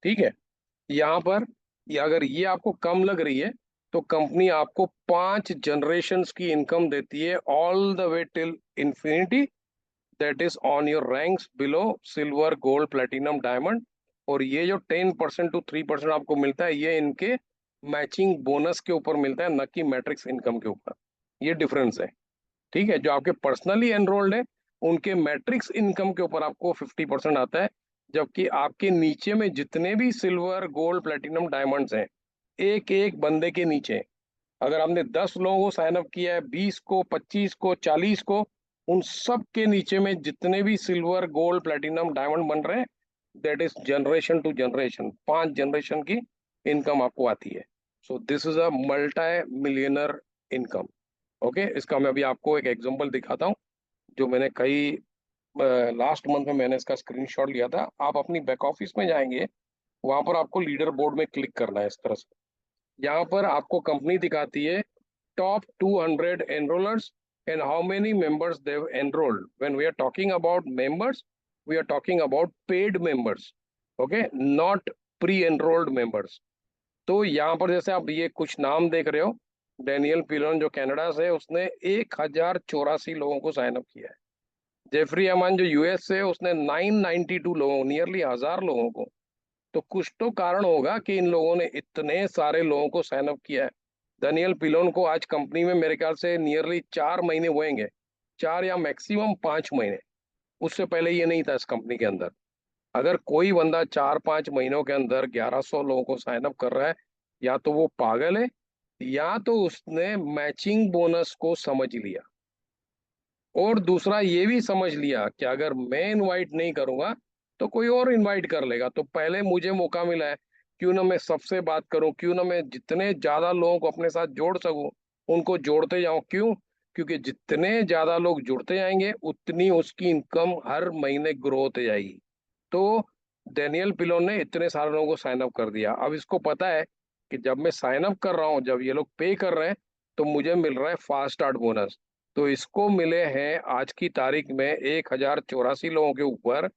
ठीक है, यहाँ पर अगर ये आपको कम लग रही है तो कंपनी आपको 5 जनरेशन्स की इनकम देती है, all the way till infinity, that is on your ranks below silver gold platinum diamond. और ये जो 10% टू 3% आपको मिलता है, ये इनके मैचिंग बोनस के ऊपर मिलता है, न कि मैट्रिक्स इनकम के ऊपर। ये डिफरेंस है। ठीक है, जो आपके पर्सनली एनरोल्ड है उनके मैट्रिक्स इनकम के ऊपर आपको 50% आता है, जबकि आपके नीचे में जितने भी सिल्वर गोल्ड प्लेटिनम डायमंड्स हैं, एक एक बंदे के नीचे, अगर आपने 10 लोगों को साइन अप किया है, 20 को, 25 को, 40 को, उन सब के नीचे में जितने भी सिल्वर गोल्ड प्लेटिनम डायमंड बन रहे हैं, that is generation to generation, 5 generation की इनकम आपको आती है। So this is a multi millionaire income. Okay, इसका मैं अभी आपको एक एग्जांपल दिखाता हूँ, जो मैंने कई लास्ट मंथ में मैंने इसका स्क्रीनशॉट लिया था। आप अपनी बैक ऑफिस में जाएंगे, वहां पर आपको लीडर बोर्ड में क्लिक करना है इस तरह से। यहाँ पर आपको कंपनी दिखाती है top 200 enrollers and how many members they enrolled. When we are talking about members, we are talking about paid members, okay, not pre enrolled members. तो यहाँ पर जैसे आप ये कुछ नाम देख रहे हो, डेनियल पिलोन जो कनाडा से है, उसने 1,084 लोगों को साइन अप किया है। जेफरी अमन जो यूएस से है, उसने 992 लोगों, नियरली 1,000 लोगों को। तो कुछ तो कारण होगा कि इन लोगों ने इतने सारे लोगों को साइन अप किया है। दानियल पिलोन को आज कंपनी में मेरे ख्याल से नियरली 4 महीने हुएंगे, 4 या मैक्सिमम 5 महीने। उससे पहले ये नहीं था इस कंपनी के अंदर। अगर कोई बंदा 4-5 महीनों के अंदर 1,100 लोगों को साइन अप कर रहा है, या तो वो पागल है, या तो उसने मैचिंग बोनस को समझ लिया, और दूसरा ये भी समझ लिया कि अगर मैं इनवाइट नहीं करूंगा तो कोई और इनवाइट कर लेगा, तो पहले मुझे मौका मिला है, क्यों ना मैं सबसे बात करूं, क्यों ना मैं जितने ज्यादा लोगों को अपने साथ जोड़ सकूं उनको जोड़ते जाऊं। क्यों? क्योंकि जितने ज्यादा लोग जुड़ते जाएंगे उतनी उसकी इनकम हर महीने ग्रो होते जाएगी। तो डेनियल पिलोन ने इतने सारे लोगों को साइन अप कर दिया। अब इसको पता है कि जब मैं साइन अप कर रहा हूँ, जब ये लोग पे कर रहे हैं, तो मुझे मिल रहा है फास्ट स्टार्ट बोनस। तो इसको मिले हैं आज की तारीख में 1,084 लोगों के ऊपर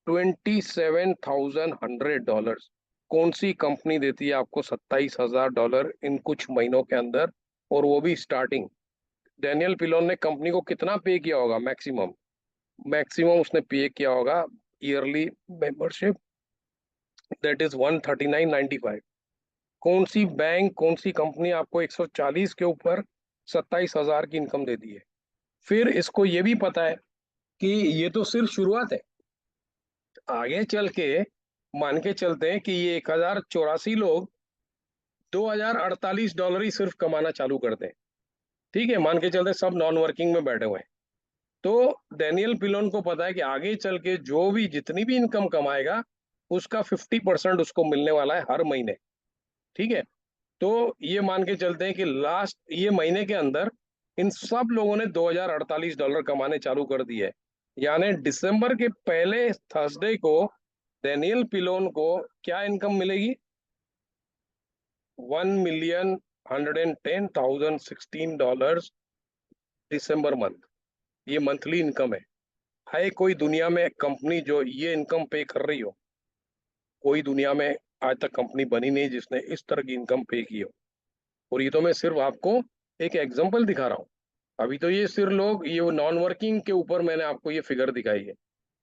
$27,100। कौन सी कंपनी देती है आपको $27,000 इन कुछ महीनों के अंदर, और वो भी स्टार्टिंग? डेनियल पिलोन ने कंपनी को कितना पे किया होगा? मैक्सिमम मैक्सिमम उसने पे किया होगा ईयरली मेंबरशिप, दैट इज 139.95। कौन सी बैंक, कौन सी कंपनी आपको 140 के ऊपर 27,000 की इनकम देती है? फिर इसको ये भी पता है कि ये तो सिर्फ शुरुआत है, आगे चल के मान के चलते हैं कि ये 1,084 लोग $2,048 ही सिर्फ कमाना चालू करते हैं। ठीक है, मान के चलते सब नॉन वर्किंग में बैठे हुए हैं। तो डेनियल पिलोन को पता है कि आगे चल के जो भी जितनी भी इनकम कमाएगा, उसका 50% उसको मिलने वाला है हर महीने। ठीक है, तो ये मान के चलते हैं कि लास्ट ये महीने के अंदर इन सब लोगों ने $2,048 कमाने चालू कर दिए। यानी दिसंबर के पहले थर्सडे को डेनियल पिलोन को क्या इनकम मिलेगी? 1,110,016 दिसंबर मंथ। ये मंथली इनकम है कोई दुनिया में कंपनी जो ये इनकम पे कर रही हो? कोई दुनिया में आज तक कंपनी बनी नहीं जिसने इस तरह की इनकम पे की हो। और ये तो मैं सिर्फ आपको एक एग्जांपल दिखा रहा हूँ। अभी तो ये सिर्फ लोग ये नॉन वर्किंग के ऊपर मैंने आपको ये फिगर दिखाई है।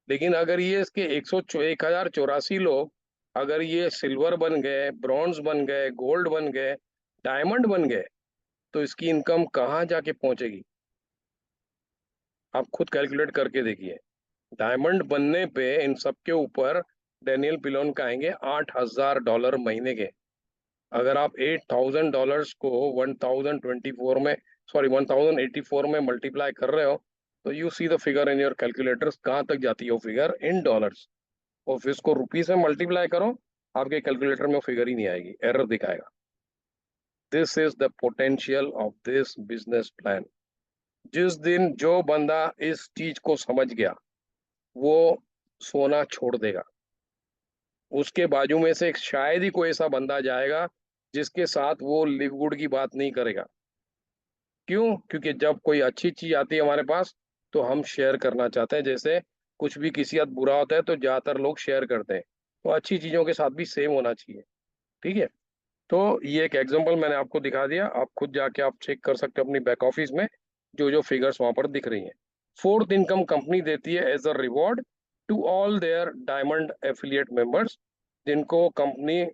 लेकिन अगर ये इसके 1,084 लोग अगर ये सिल्वर बन गए, ब्रॉन्ज बन गए, गोल्ड बन गए, डायमंड बन गए, तो इसकी इनकम कहाँ जाके पहुंचेगी? आप खुद कैलकुलेट करके देखिए। डायमंड बनने पे इन सब के ऊपर डेनियल पिलोन का आएंगे $8,000 महीने के। अगर आप $8,000 को 1024 में, सॉरी 1084 में मल्टीप्लाई कर रहे हो, तो you see the figure in your calculators, कहाँ तक जाती है वो फिगर इन डॉलर्स। और फिर इसको रुपीस में मल्टीप्लाई करो, आपके कैलकुलेटर में वो फिगर ही नहीं आएगी, एरर दिखाएगा। This is the potential of this business plan. जिस दिन जो बंदा इस चीज को समझ गया, वो सोना छोड़ देगा। उसके बाजू में से शायद ही कोई ऐसा बंदा जाएगा जिसके साथ वो लिव गुड की बात नहीं करेगा। क्यों? क्योंकि जब कोई अच्छी चीज आती है हमारे पास, तो हम शेयर करना चाहते हैं। जैसे कुछ भी किसी साथ बुरा होता है तो ज्यादातर लोग शेयर करते हैं, तो अच्छी चीजों के साथ भी सेम होना चाहिए। ठीक है। तो ये एक एग्जांपल मैंने आपको दिखा दिया, आप खुद जाके आप चेक कर सकते हो अपनी बैक ऑफिस में, जो जो फिगर्स वहां पर दिख रही हैं। फोर्थ इनकम कंपनी देती है as a reward to all their diamond affiliate members, जिनको कंपनी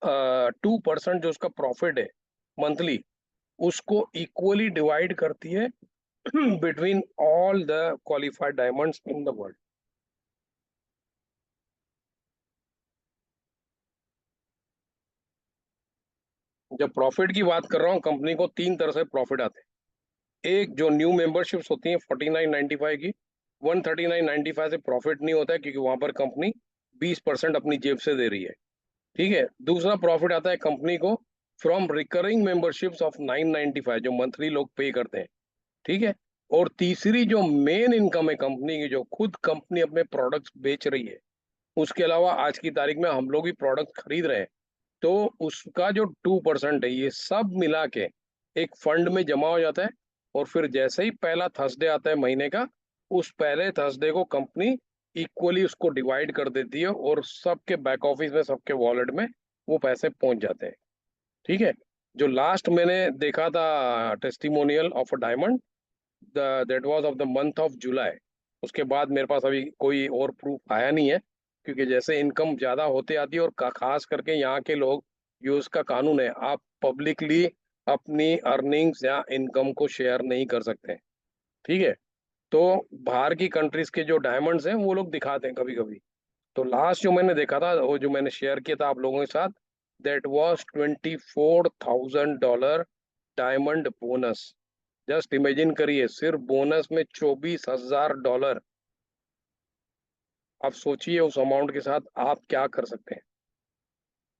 2% जो उसका प्रॉफिट है मंथली, उसको इक्वली डिवाइड करती है between all the qualified diamonds in the world. जब प्रॉफिट की बात कर रहा हूँ, कंपनी को तीन तरह से प्रॉफिट आते हैं। एक, जो न्यू मेंबरशिप्स होती हैं 49.95 की, 139.95 से प्रॉफिट नहीं होता है, क्योंकि वहां पर कंपनी 20% अपनी जेब से दे रही है। ठीक है। दूसरा प्रॉफिट आता है कंपनी को फ्रॉम रिकरिंग मेंबरशिप्स ऑफ 995, जो मंथली लोग पे करते हैं। ठीक है। और तीसरी जो मेन इनकम है कंपनी की, जो खुद कंपनी अपने प्रोडक्ट्स बेच रही है, उसके अलावा आज की तारीख में हम लोग भी प्रोडक्ट खरीद रहे हैं, तो उसका जो 2% है, ये सब मिला के एक फंड में जमा हो जाता है। और फिर जैसे ही पहला थर्सडे आता है महीने का, उस पहले थर्सडे को कंपनी इक्वली उसको डिवाइड कर देती है, और सबके बैक ऑफिस में, सबके वॉलेट में वो पैसे पहुंच जाते हैं। ठीक है। जो लास्ट मैंने देखा था testimonial of a diamond, that was of the month of July. उसके बाद मेरे पास अभी कोई और प्रूफ आया नहीं है, क्योंकि जैसे इनकम ज्यादा होते आती है, और खास करके यहाँ के लोग, यूएस का कानून है, आप पब्लिकली अपनी अर्निंग्स या इनकम को शेयर नहीं कर सकते। ठीक है। तो बाहर की कंट्रीज के जो डायमंड्स हैं वो लोग दिखाते हैं कभी कभी। तो लास्ट जो मैंने देखा था, वो जो मैंने शेयर किया था आप लोगों के साथ, that was $24,000 diamond bonus. Just imagine करिए, सिर्फ बोनस में $24,000। आप सोचिए उस अमाउंट के साथ आप क्या कर सकते हैं।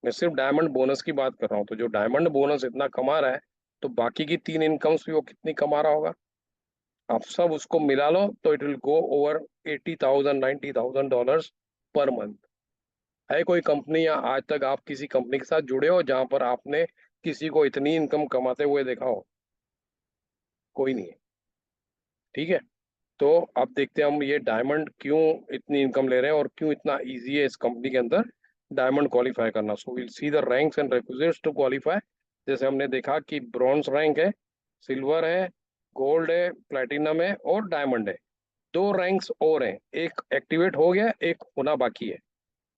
मैं सिर्फ डायमंड बोनस की बात कर रहा हूँ, तो जो डायमंड बोनस इतना कमा रहा है, तो बाकी की तीन इनकम्स भी वो कितनी कमा रहा होगा। आप सब उसको मिला लो तो it will go over 80,000 $90,000 per month. है कोई कंपनी, या आज तक आप किसी कंपनी के साथ जुड़े हो जहां पर आपने किसी को इतनी इनकम कमाते हुए देखा हो? कोई नहीं है। ठीक है। तो अब देखते हैं हम ये डायमंड क्यों इतनी इनकम ले रहे हैं, और क्यों इतना इजी है इस कंपनी के अंदर डायमंड क्वालिफाई करना। So will see the ranks and requisites to qualify. जैसे हमने देखा कि ब्रॉन्ज रैंक है, सिल्वर है, गोल्ड है, प्लेटिनम है, और डायमंड है। दो रैंक्स और हैं, एक एक्टिवेट हो गया, एक होना बाकी है।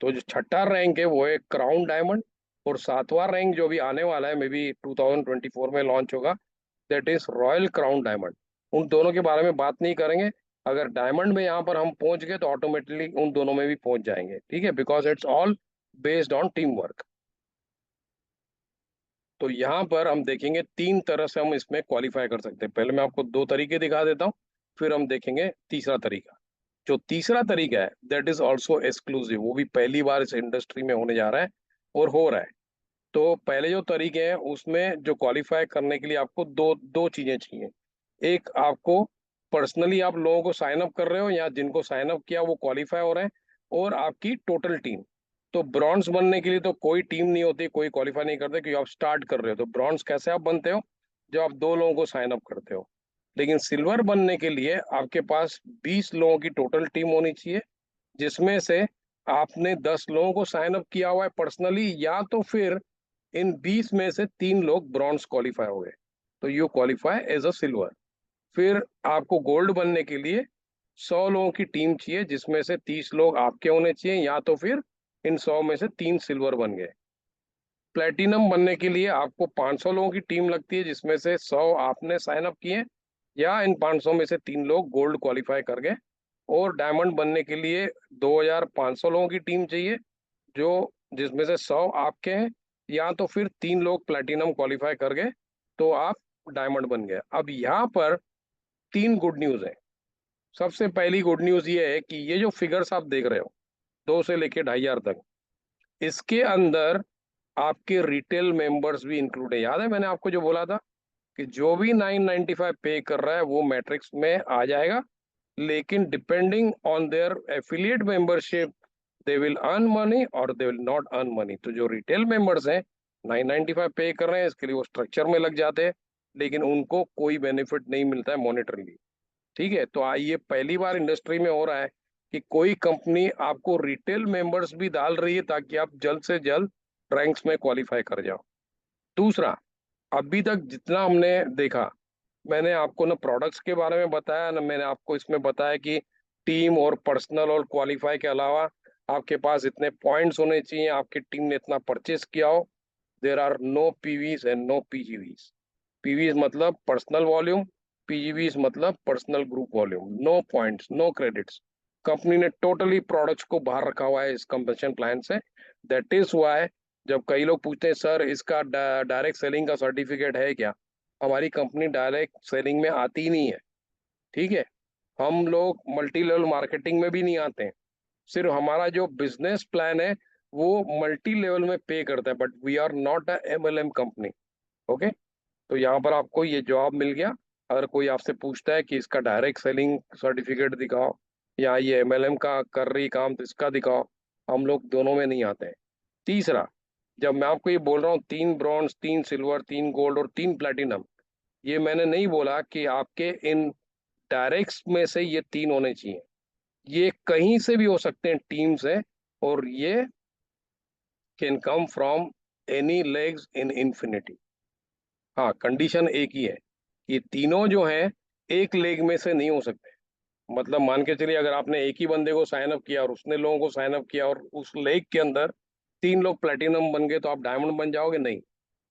तो जो छठा रैंक है वो है क्राउन डायमंड, और सातवां रैंक जो भी आने वाला है, मे बी 2024 में लॉन्च होगा, that is royal crown diamond. उन दोनों के बारे में बात नहीं करेंगे। अगर डायमंड में यहाँ पर हम पहुंच गए, तो ऑटोमेटिकली उन दोनों में भी पहुंच जाएंगे। ठीक है, because it's all based on team work. तो यहाँ पर हम देखेंगे तीन तरह से हम इसमें क्वालिफाई कर सकते हैं। पहले मैं आपको दो तरीके दिखा देता हूँ, फिर हम देखेंगे तीसरा तरीका। जो तीसरा तरीका है, दैट इज ऑल्सो एक्सक्लूसिव, वो भी पहली बार इस इंडस्ट्री में होने जा रहा है, और हो रहा है। तो पहले जो तरीके हैं, उसमें जो क्वालिफाई करने के लिए आपको दो दो चीजें चाहिए। एक, आपको पर्सनली आप लोगों को साइन अप कर रहे हो, या जिनको साइन अप किया वो क्वालिफाई हो रहे हैं, और आपकी टोटल टीम। तो ब्रॉन्ज बनने के लिए तो कोई टीम नहीं होती, कोई क्वालिफाई नहीं करते, क्योंकि आप स्टार्ट कर रहे हो। तो ब्रॉन्ज कैसे आप बनते हो? जब आप दो लोगों को साइन अप करते हो। लेकिन सिल्वर बनने के लिए आपके पास 20 लोगों की टोटल टीम होनी चाहिए, जिसमें से आपने 10 लोगों को साइन अप किया हुआ है पर्सनली, या तो फिर इन 20 में से तीन लोग ब्रॉन्ज क्वालिफाई हो गए, तो you qualify as a silver. फिर आपको गोल्ड बनने के लिए 100 लोगों की टीम चाहिए, जिसमें से 30 लोग आपके होने चाहिए, या तो फिर इन 100 में से तीन सिल्वर बन गए। प्लेटिनम बनने के लिए आपको 500 लोगों की टीम लगती है, जिसमें से 100 आपने साइन अप किए, या इन 500 में से तीन लोग गोल्ड क्वालिफाई कर गए। और डायमंड बनने के लिए 2500 लोगों की टीम चाहिए, जो जिसमें से 100 आपके हैं, या तो फिर 3 लोग प्लेटिनम क्वालिफाई कर गए तो आप डायमंड बन गए। अब यहाँ पर 3 गुड न्यूज है। सबसे पहली गुड न्यूज ये है कि ये जो फिगर्स आप देख रहे हो 2 से लेके 2500 तक, इसके अंदर आपके रिटेल मेंबर्स भी इंक्लूड है। याद है मैंने आपको जो बोला था कि जो भी 995 पे कर रहा है वो मैट्रिक्स में आ जाएगा, लेकिन depending on their affiliate membership they will earn money और they will not earn money. तो जो रिटेल मेंबर्स हैं 995 पे कर रहे हैं, इसके लिए वो स्ट्रक्चर में लग जाते हैं, लेकिन उनको कोई बेनिफिट नहीं मिलता है मॉनेटरीली। ठीक है, तो ये पहली बार इंडस्ट्री में हो रहा है कि कोई कंपनी आपको रिटेल मेंबर्स भी डाल रही है ताकि आप जल्द से जल्द रैंक्स में क्वालिफाई कर जाओ। दूसरा, अभी तक जितना हमने देखा, मैंने आपको ना प्रोडक्ट्स के बारे में बताया ना, मैंने आपको इसमें बताया कि टीम और पर्सनल और क्वालिफाई के अलावा आपके पास इतने पॉइंट्स होने चाहिए, आपकी टीम ने इतना परचेस किया हो। There are no PVs and no PGVs. PVs मतलब पर्सनल वॉल्यूम, पीजीवीज मतलब personal group volume. No points, no credits. Company ने टोटली प्रोडक्ट्स को बाहर रखा हुआ है इस कंपनसेशन प्लान से। दैट इज व्हाई जब कई लोग पूछते हैं सर इसका डायरेक्ट सेलिंग का सर्टिफिकेट है क्या, हमारी कंपनी डायरेक्ट सेलिंग में आती ही नहीं है। ठीक है, हम लोग मल्टी लेवल मार्केटिंग में भी नहीं आते हैं। सिर्फ हमारा जो बिजनेस प्लान है वो मल्टी लेवल में पे करता है, but we are not a MLM company. Okay, तो यहाँ पर आपको ये जवाब मिल गया। अगर कोई आपसे पूछता है कि इसका डायरेक्ट सेलिंग सर्टिफिकेट दिखाओ या ये एमएलएम का कर रही काम तो इसका दिखाओ, हम लोग दोनों में नहीं आते हैं। तीसरा, जब मैं आपको ये बोल रहा हूँ 3 ब्रॉन्ज, 3 सिल्वर, 3 गोल्ड और 3 प्लेटिनम, ये मैंने नहीं बोला कि आपके इन डायरेक्ट्स में से ये 3 होने चाहिए। ये कहीं से भी हो सकते हैं टीम से, और ये can come from any legs in infinity. हाँ, कंडीशन एक ही है कि तीनों जो हैं एक लेग में से नहीं हो सकते। मतलब मान के चलिए अगर आपने एक ही बंदे को साइन अप किया और उसने लोगों को साइन अप किया और उस लेग के अंदर 3 लोग प्लेटिनम बन गए, तो आप डायमंड बन जाओगे? नहीं,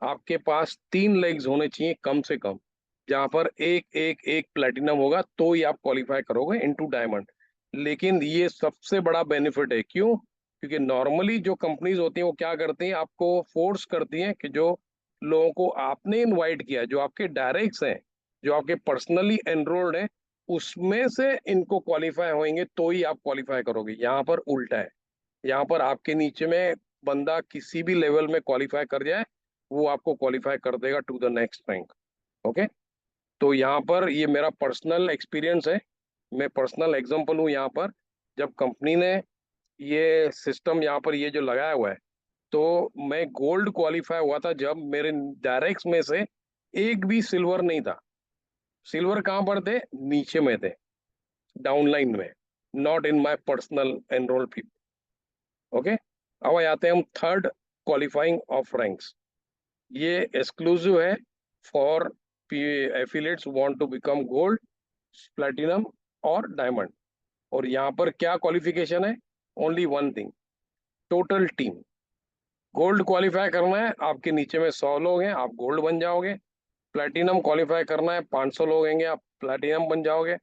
आपके पास 3 लेग्स होने चाहिए कम से कम, जहां पर एक एक एक प्लेटिनम होगा तो ही आप क्वालिफाई करोगे इनटू डायमंड। लेकिन ये सबसे बड़ा बेनिफिट है। क्यों? क्योंकि नॉर्मली जो कंपनीज होती हैं वो क्या करती हैं, आपको फोर्स करती हैं कि जो लोगों को आपने इनवाइट किया, जो आपके डायरेक्ट्स हैं, जो आपके पर्सनली एनरोल्ड हैं, उसमें से इनको क्वालिफाई होंगे तो ही आप क्वालिफाई करोगे। यहाँ पर उल्टा है। यहाँ पर आपके नीचे में बंदा किसी भी लेवल में क्वालिफाई कर जाए, वो आपको क्वालिफाई कर देगा to the next rank. Okay, तो यहाँ पर ये मेरा पर्सनल एक्सपीरियंस है, मैं पर्सनल एग्जांपल हूँ यहाँ पर। जब कंपनी ने ये सिस्टम यहाँ पर ये जो लगाया हुआ है, तो मैं गोल्ड क्वालिफाई हुआ था जब मेरे डायरेक्ट्स में से एक भी सिल्वर नहीं था। सिल्वर कहाँ पर थे? नीचे में थे, डाउनलाइन में, not in my personal enrol people. Okay, अब आते हैं हम थर्ड क्वालिफाइंग ऑफ रैंक्स। ये एक्सक्लूसिव है for affiliates want to become gold, platinum और डायमंड। और यहाँ पर क्या क्वालिफिकेशन है? Only one thing, total team. Gold qualify करना है, आपके नीचे में 100 लोग हैं, आप गोल्ड बन जाओगे। प्लेटिनम क्वालिफाई करना है, 500 लोग होंगे, आप प्लेटिनम बन जाओगे।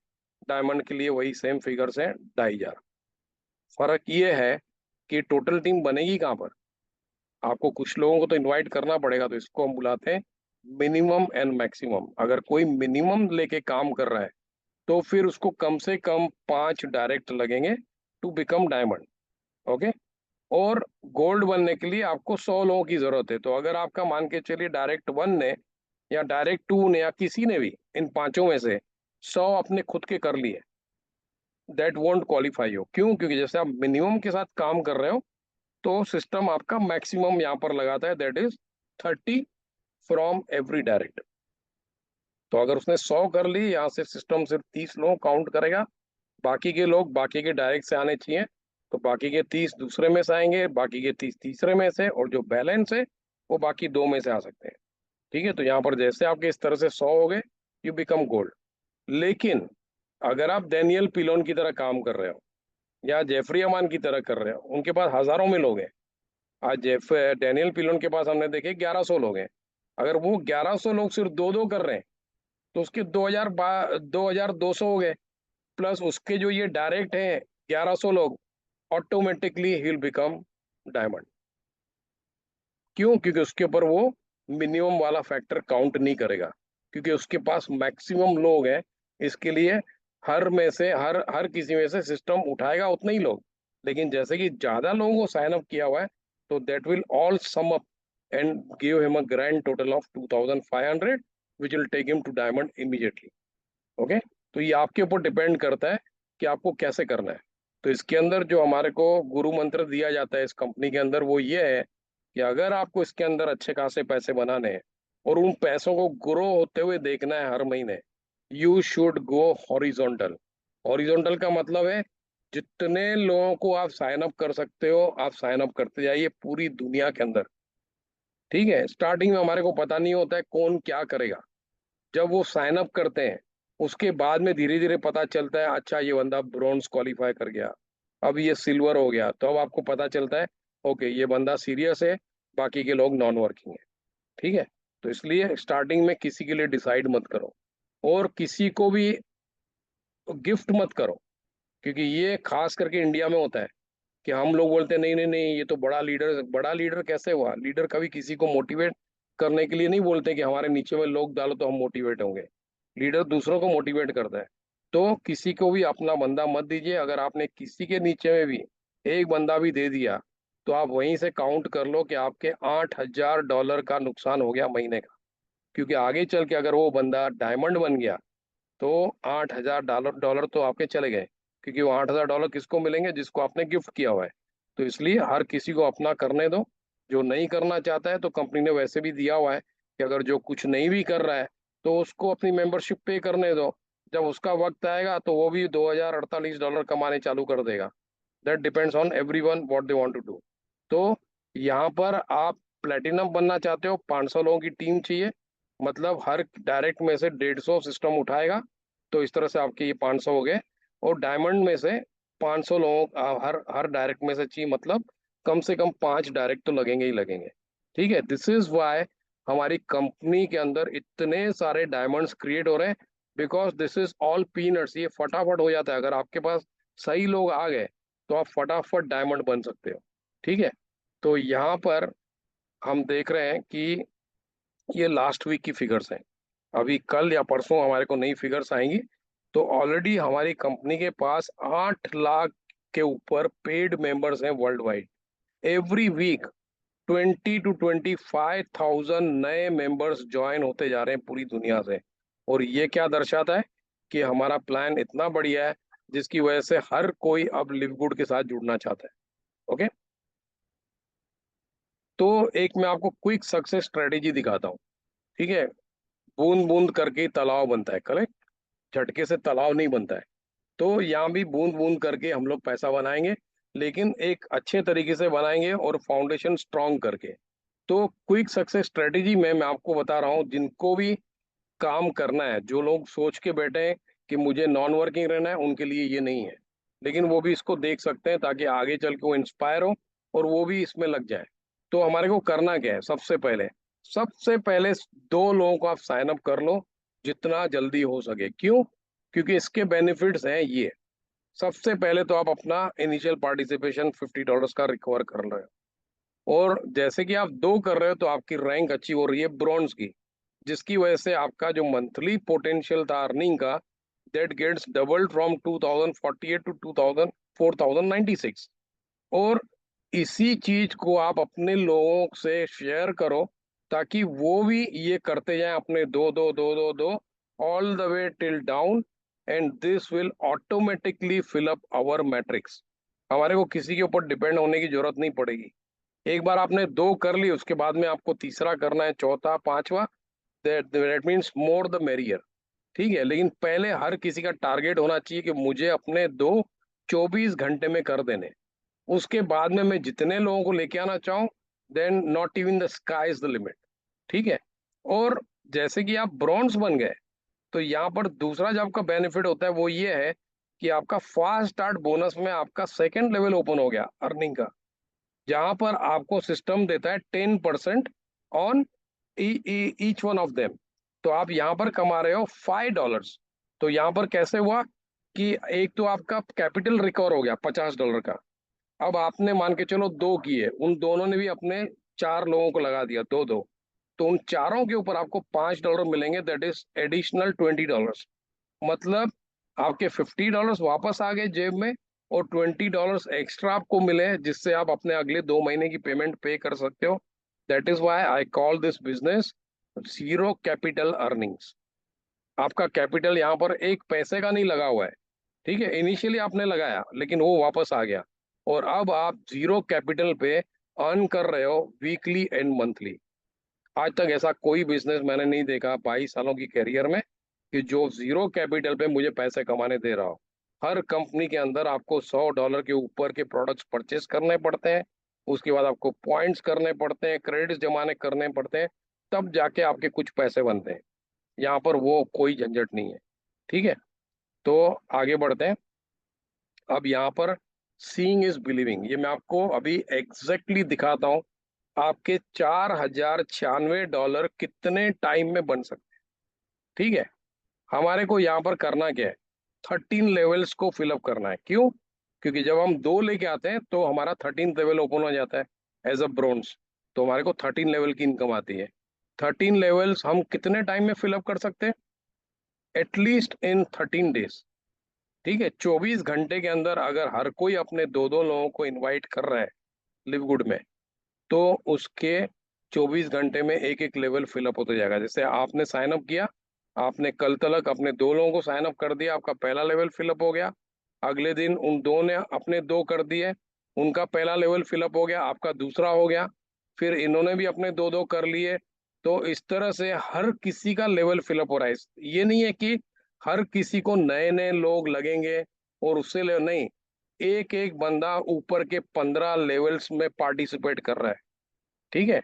डायमंड के लिए वही सेम फिगर्स हैं, 2500। फर्क ये है कि टोटल टीम बनेगी कहाँ पर। आपको कुछ लोगों को तो इनवाइट करना पड़ेगा, तो इसको हम बुलाते हैं मिनिमम एंड मैक्सिमम। अगर कोई मिनिमम लेके काम कर रहा है तो फिर उसको कम से कम 5 डायरेक्ट लगेंगे टू बिकम डायमंड। ओके, और गोल्ड बनने के लिए आपको 100 लोगों की जरूरत है। तो अगर आपका मान के चलिए डायरेक्ट 1 ने या डायरेक्ट 2 ने या किसी ने भी इन पांचों में से 100 अपने खुद के कर लिए, दैट वोंट क्वालिफाई हो। क्यों? क्योंकि जैसे आप मिनिमम के साथ काम कर रहे हो तो सिस्टम आपका मैक्सिमम यहाँ पर लगाता है, that is 30 from every direct. तो अगर उसने 100 कर ली, यहाँ से सिस्टम सिर्फ 30 लोग काउंट करेगा। बाकी के लोग बाकी के डायरेक्ट से आने चाहिए, तो बाकी के 30 दूसरे में से आएंगे, बाकी के 30 तीसरे में से, और जो बैलेंस है वो बाकी 2 में से आ सकते हैं। ठीक है, तो यहाँ पर जैसे आपके इस तरह से 100 हो गए, यू बिकम गोल्ड। लेकिन अगर आप डेनियल पिलोन की तरह काम कर रहे हो या जेफरी अमान की तरह कर रहे हो, उनके पास हजारों में लोग हैं। आज डेनियल पिलोन के पास हमने देखे 1100 लोग हैं। अगर वो 1100 लोग सिर्फ दो दो कर रहे हैं तो उसके 2200 हो गए। प्लस उसके जो ये डायरेक्ट हैं 1100 लोग, automatically he will become diamond. क्यों? क्योंकि उसके ऊपर वो मिनिमम वाला फैक्टर काउंट नहीं करेगा, क्योंकि उसके पास मैक्सिमम लोग हैं। इसके लिए हर में से हर किसी में से सिस्टम उठाएगा उतने ही लोग, लेकिन जैसे कि ज्यादा लोगों को साइन अप किया हुआ है, तो that will all sum up and give him a grand total of 2500, which will take him to diamond immediately. Okay, तो ये आपके ऊपर डिपेंड करता है कि आपको कैसे करना है। तो इसके अंदर जो हमारे को गुरु मंत्र दिया जाता है इस कंपनी के अंदर, वो ये है कि अगर आपको इसके अंदर अच्छे खासे पैसे बनाने हैं और उन पैसों को ग्रो होते हुए देखना है हर महीने, you should go horizontal. Horizontal का मतलब है जितने लोगों को आप साइन अप कर सकते हो आप साइन अप करते जाइए पूरी दुनिया के अंदर। ठीक है, स्टार्टिंग में हमारे को पता नहीं होता है कौन क्या करेगा। जब वो साइन अप करते हैं उसके बाद में धीरे धीरे पता चलता है, अच्छा ये बंदा ब्रॉन्ज क्वालिफाई कर गया, अब ये सिल्वर हो गया, तो अब आपको पता चलता है ओके ये बंदा सीरियस है, बाकी के लोग नॉन वर्किंग है। ठीक है, तो इसलिए स्टार्टिंग में किसी के लिए डिसाइड मत करो और किसी को भी गिफ्ट मत करो, क्योंकि ये खास करके इंडिया में होता है कि हम लोग बोलते हैं नहीं नहीं नहीं ये तो बड़ा लीडर। बड़ा लीडर कैसे हुआ? लीडर कभी किसी को मोटिवेट करने के लिए नहीं बोलते कि हमारे नीचे में लोग डालो तो हम मोटिवेट होंगे। लीडर दूसरों को मोटिवेट करता है। तो किसी को भी अपना बंदा मत दीजिए। अगर आपने किसी के नीचे में भी एक बंदा भी दे दिया, तो आप वहीं से काउंट कर लो कि आपके $8000 का नुकसान हो गया महीने का। क्योंकि आगे चल के अगर वो बंदा डायमंड बन गया, तो $8000 डॉलर तो आपके चले गए, क्योंकि वो $8000 किसको मिलेंगे? जिसको आपने गिफ्ट किया हुआ है। तो इसलिए हर किसी को अपना करने दो। जो नहीं करना चाहता है, तो कंपनी ने वैसे भी दिया हुआ है कि अगर जो कुछ नहीं भी कर रहा है तो उसको अपनी मेंबरशिप पे करने दो। जब उसका वक्त आएगा तो वो भी $2048 कमाने चालू कर देगा। That depends on every one what they want to do. तो यहाँ पर आप प्लेटिनम बनना चाहते हो, 500 लोगों की टीम चाहिए, मतलब हर डायरेक्ट में से 150 सिस्टम उठाएगा। तो इस तरह से आपके ये 500 हो गए। और डायमंड में से 500 लोगों हर हर डायरेक्ट में से चाहिए, मतलब कम से कम 5 डायरेक्ट तो लगेंगे ही लगेंगे। ठीक है, दिस इज वाई हमारी कंपनी के अंदर इतने सारे डायमंड्स क्रिएट हो रहे हैं, because this is all peanuts. ये फटाफट हो जाता है, अगर आपके पास सही लोग आ गए तो आप फटाफट डायमंड बन सकते हो। ठीक है, तो यहाँ पर हम देख रहे हैं कि ये लास्ट वीक की फिगर्स हैं। अभी कल या परसों हमारे को नई फिगर्स आएंगी। तो ऑलरेडी हमारी कंपनी के पास 8 लाख के ऊपर पेड मेंबर्स हैं world wide. Every week 20 to 25,000 नए मेंबर्स ज्वाइन होते जा रहे हैं पूरी दुनिया से। और ये क्या दर्शाता है कि हमारा प्लान इतना बढ़िया है जिसकी वजह से हर कोई अब लिव गुड के साथ जुड़ना चाहता है। ओके, तो एक मैं आपको क्विक सक्सेस स्ट्रेटेजी दिखाता हूँ। ठीक है, बूंद बूंद करके ही तालाब बनता है, करेक्ट? झटके से तालाब नहीं बनता है। तो यहाँ भी बूंद बूंद करके हम लोग पैसा बनाएंगे, लेकिन एक अच्छे तरीके से बनाएंगे और फाउंडेशन स्ट्रांग करके। तो क्विक सक्सेस स्ट्रेटेजी में मैं आपको बता रहा हूँ, जिनको भी काम करना है, जो लोग सोच के बैठे हैं कि मुझे नॉन वर्किंग रहना है, उनके लिए ये नहीं है, लेकिन वो भी इसको देख सकते हैं ताकि आगे चल के वो इंस्पायर हो और वो भी इसमें लग जाए। तो हमारे को करना क्या है? सबसे पहले 2 लोगों को आप साइन अप कर लो जितना जल्दी हो सके। क्यों? क्योंकि इसके बेनिफिट्स हैं ये। सबसे पहले तो आप अपना इनिशियल पार्टिसिपेशन $50 का रिकवर कर रहे हो, और जैसे कि आप 2 कर रहे हो तो आपकी रैंक अच्छी हो रही है ब्रॉन्ज की, जिसकी वजह से आपका जो मंथली पोटेंशियल था अर्निंग का, that gets doubled from 2048 to 2000 4096। और इसी चीज को आप अपने लोगों से शेयर करो ताकि वो भी ये करते जाएं, अपने दो दो दो दो दो all the way till down, and this will automatically fill up our matrix. हमारे को किसी के ऊपर डिपेंड होने की जरूरत नहीं पड़ेगी। एक बार आपने 2 कर ली, उसके बाद में आपको तीसरा करना है, चौथा, पांचवा, that means more the merrier. ठीक है, लेकिन पहले हर किसी का टारगेट होना चाहिए कि मुझे अपने 2 24 घंटे में कर देने। उसके बाद में मैं जितने लोगों को लेके आना चाहूँ, then not even the sky is the limit. ठीक है, और जैसे कि आप ब्रॉन्ज बन गए, तो यहाँ पर दूसरा जो आपका बेनिफिट होता है वो ये है कि आपका फास्ट स्टार्ट बोनस में आपका सेकंड लेवल ओपन हो गया अर्निंग का, जहां पर आपको सिस्टम देता है 10% on each one of them. तो आप यहाँ पर कमा रहे हो $5। तो यहाँ पर कैसे हुआ कि एक तो आपका कैपिटल रिकवर हो गया $50 का। अब आपने मान के चलो दो किए, उन दोनों ने भी अपने चार लोगों को लगा दिया, दो दो, तो उन चारों के ऊपर आपको $5 मिलेंगे, दैट इज एडिशनल $20। मतलब आपके $50 वापस आ गए जेब में, और $20 एक्स्ट्रा आपको मिले, जिससे आप अपने अगले 2 महीने की पेमेंट पे कर सकते हो। That is why I call this business zero capital earnings. आपका कैपिटल यहाँ पर एक पैसे का नहीं लगा हुआ है, ठीक है, इनिशियली आपने लगाया लेकिन वो वापस आ गया, और अब आप जीरो कैपिटल पे अर्न कर रहे हो वीकली एंड मंथली। आज तक ऐसा कोई बिजनेस मैंने नहीं देखा 22 सालों की करियर में कि जो जीरो कैपिटल पे मुझे पैसे कमाने दे रहा हो। हर कंपनी के अंदर आपको $100 के ऊपर के प्रोडक्ट्स परचेस करने पड़ते हैं, उसके बाद आपको पॉइंट्स करने पड़ते हैं, क्रेडिट्स जमाने करने पड़ते हैं, तब जाके आपके कुछ पैसे बनते हैं। यहाँ पर वो कोई झंझट नहीं है, ठीक है। तो आगे बढ़ते हैं। अब यहाँ पर सीइंग इज बिलीविंग, ये मैं आपको अभी एग्जैक्टली दिखाता हूँ। आपके $4096 कितने टाइम में बन सकते हैं, ठीक है। हमारे को यहाँ पर करना क्या है, 13 लेवल्स को फिलअप करना है। क्यों? क्योंकि जब हम दो लेके आते हैं तो हमारा 13th लेवल ओपन हो जाता है एज अ ब्रोंज, तो हमारे को 13 लेवल की इनकम आती है। 13 लेवल्स हम कितने टाइम में फिलअप कर सकते हैं? एटलीस्ट इन 13 डेज, ठीक है। 24 घंटे के अंदर अगर हर कोई अपने दो दो लोगों को इनवाइट कर रहा है लिव गुड में, तो उसके 24 घंटे में एक एक लेवल फिलअप होते जाएगा। जैसे आपने साइन अप किया, आपने कल तक अपने दो लोगों को साइन अप कर दिया, आपका पहला लेवल फिलअप हो गया। अगले दिन उन दो ने अपने दो कर दिए, उनका पहला लेवल फिलअप हो गया, आपका दूसरा हो गया। फिर इन्होंने भी अपने दो दो कर लिए। तो इस तरह से हर किसी का लेवल फिलअप हो रहा है। ये नहीं है कि हर किसी को नए नए लोग लगेंगे और उससे ले नहीं, एक एक बंदा ऊपर के 15 लेवल्स में पार्टिसिपेट कर रहा है, ठीक है।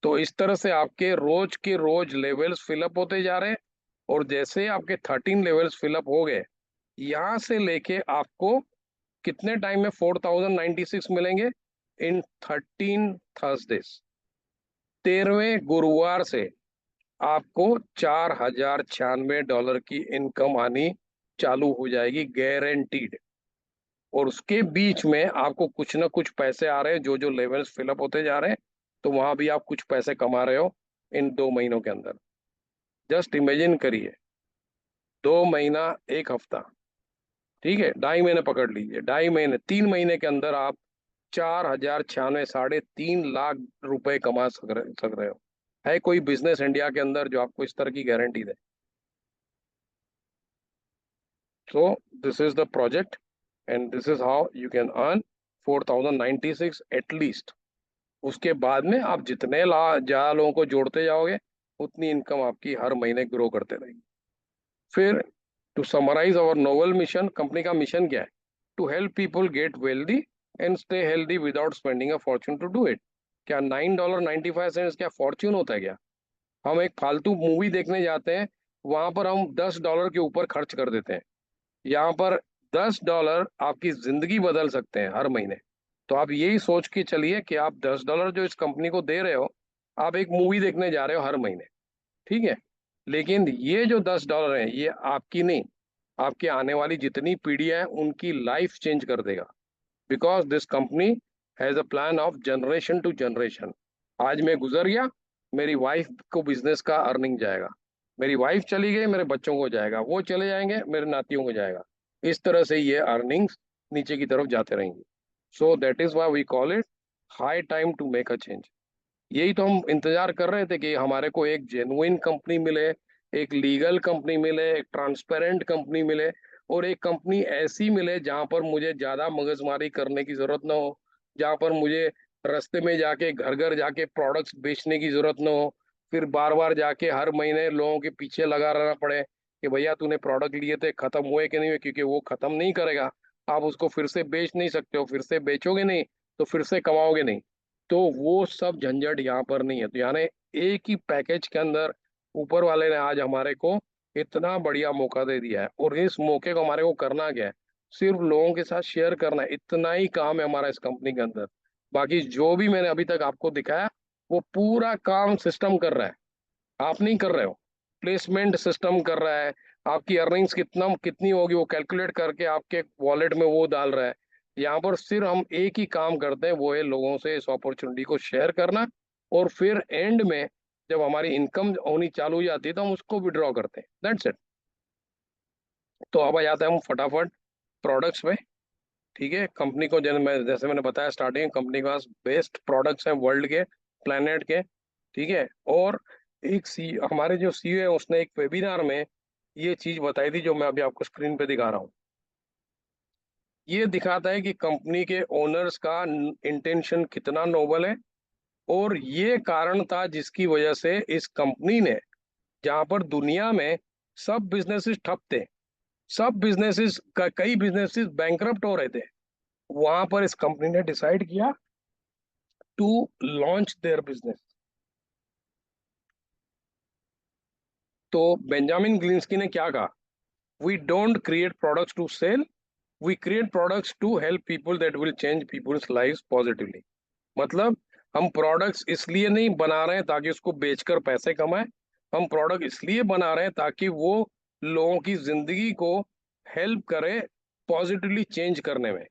तो इस तरह से आपके रोज के रोज लेवल्स फिलअप होते जा रहे हैं, और जैसे आपके 13 लेवल्स फिलअप हो गए, यहाँ से लेके आपको कितने टाइम में 4096 मिलेंगे? इन 13 थर्सडेज, 13वें गुरुवार से आपको $4096 की इनकम आनी चालू हो जाएगी, गारंटीड। और उसके बीच में आपको कुछ ना कुछ पैसे आ रहे हैं, जो जो लेवल्स फिलअप होते जा रहे हैं, तो वहां भी आप कुछ पैसे कमा रहे हो इन 2 महीनों के अंदर। जस्ट इमेजिन करिए, 2 महीना, एक हफ्ता, ठीक है, 2.5 महीने पकड़ लीजिए, 2.5 महीने, 3 महीने के अंदर आप 4096, ₹3.5 लाख कमा सक रहे हो। है कोई बिजनेस इंडिया के अंदर जो आपको इस तरह की guarantee they? So this is the project, and this is how you can earn 4096 at least. उसके बाद में आप जितने ज्यादा लोगों को जोड़ते जाओगे, उतनी इनकम आपकी हर महीने ग्रो करते रहेगी। फिर to summarize our novel mission, company का मिशन क्या है? To help people get wealthy and stay healthy without spending a fortune to do it. क्या $9.95 क्या फॉर्च्यून होता है क्या? हम एक फालतू मूवी देखने जाते हैं, वहां पर हम $10 के ऊपर खर्च कर देते हैं। यहाँ पर $10 आपकी जिंदगी बदल सकते हैं हर महीने। तो आप यही सोच के चलिए कि आप $10 जो इस कंपनी को दे रहे हो, आप एक मूवी देखने जा रहे हो हर महीने, ठीक है। लेकिन ये जो $10 है, ये आपकी नहीं, आपके आने वाली जितनी पीढ़ियां हैं उनकी लाइफ चेंज कर देगा। Because this company has a plan of generation to generation. आज मैं गुजर गया, मेरी वाइफ को बिजनेस का अर्निंग जाएगा, मेरी वाइफ चली गई, मेरे बच्चों को जाएगा, वो चले जाएंगे, मेरे नातियों को जाएगा। इस तरह से ये अर्निंग्स नीचे की तरफ जाते रहेंगे। So that is why we call it high time to make a change. यही तो हम इंतजार कर रहे थे कि हमारे को एक जेन्युइन कंपनी मिले, एक लीगल कंपनी मिले, एक ट्रांसपेरेंट कंपनी मिले, और एक कंपनी ऐसी मिले जहां पर मुझे ज्यादा मगजमारी करने की जरूरत ना हो, जहां पर मुझे रास्ते में जाके घर घर जाके प्रोडक्ट्स बेचने की जरूरत ना हो, फिर बार बार जाके हर महीने लोगों के पीछे लगा रहना पड़े कि भैया तूने प्रोडक्ट लिए थे, खत्म हुए कि नहीं हुए, क्योंकि वो खत्म नहीं करेगा। आप उसको फिर से बेच नहीं सकते हो, फिर से बेचोगे नहीं तो फिर से कमाओगे नहीं। तो वो सब झंझट यहाँ पर नहीं है। तो यानी एक ही पैकेज के अंदर ऊपर वाले ने आज हमारे को इतना बढ़िया मौका दे दिया है, और इस मौके को हमारे को करना क्या है? सिर्फ लोगों के साथ शेयर करना है, इतना ही काम है हमारा इस कंपनी के अंदर। बाकी जो भी मैंने अभी तक आपको दिखाया, वो पूरा काम सिस्टम कर रहा है, आप नहीं कर रहे हो। प्लेसमेंट सिस्टम कर रहा है, आपकी अर्निंग्स कितनी होगी वो कैलकुलेट करके आपके वॉलेट में वो डाल रहा है। यहाँ पर सिर्फ हम एक ही काम करते हैं, वो है लोगों से इस अपॉर्चुनिटी को शेयर करना, और फिर एंड में जब हमारी इनकम होनी चालू हो जाती है तो हम उसको विड्रॉ करते हैं। That's it. तो अब आ जाते हैं हम फटाफट प्रोडक्ट्स पे। ठीक है, कंपनी को जैसे मैंने बताया स्टार्टिंग, कंपनी के पास बेस्ट प्रोडक्ट्स हैं वर्ल्ड के, प्लेनेट के। ठीक है। और हमारे जो सीईओ है उसने एक वेबिनार में ये चीज बताई थी जो मैं अभी आपको स्क्रीन पे दिखा रहा हूँ। ये दिखाता है कि कंपनी के ओनर्स का इंटेंशन कितना नोबल है, और ये कारण था जिसकी वजह से इस कंपनी ने, जहां पर दुनिया में सब बिजनेसेस ठप थे, सब बिजनेसेस का कई बिजनेसेस बैंकरप्ट हो रहे थे, वहां पर इस कंपनी ने डिसाइड किया टू लॉन्च देयर बिजनेस। तो बेंजामिन ग्लिंस्की ने क्या कहा, we don't create products to sell, we create products to help people that will change people's lives positively. मतलब हम प्रोडक्ट्स इसलिए नहीं बना रहे हैं ताकि उसको बेचकर पैसे कमाएं, हम प्रोडक्ट इसलिए बना रहे हैं ताकि वो लोगों की जिंदगी को हेल्प करे पॉजिटिवली चेंज करने में।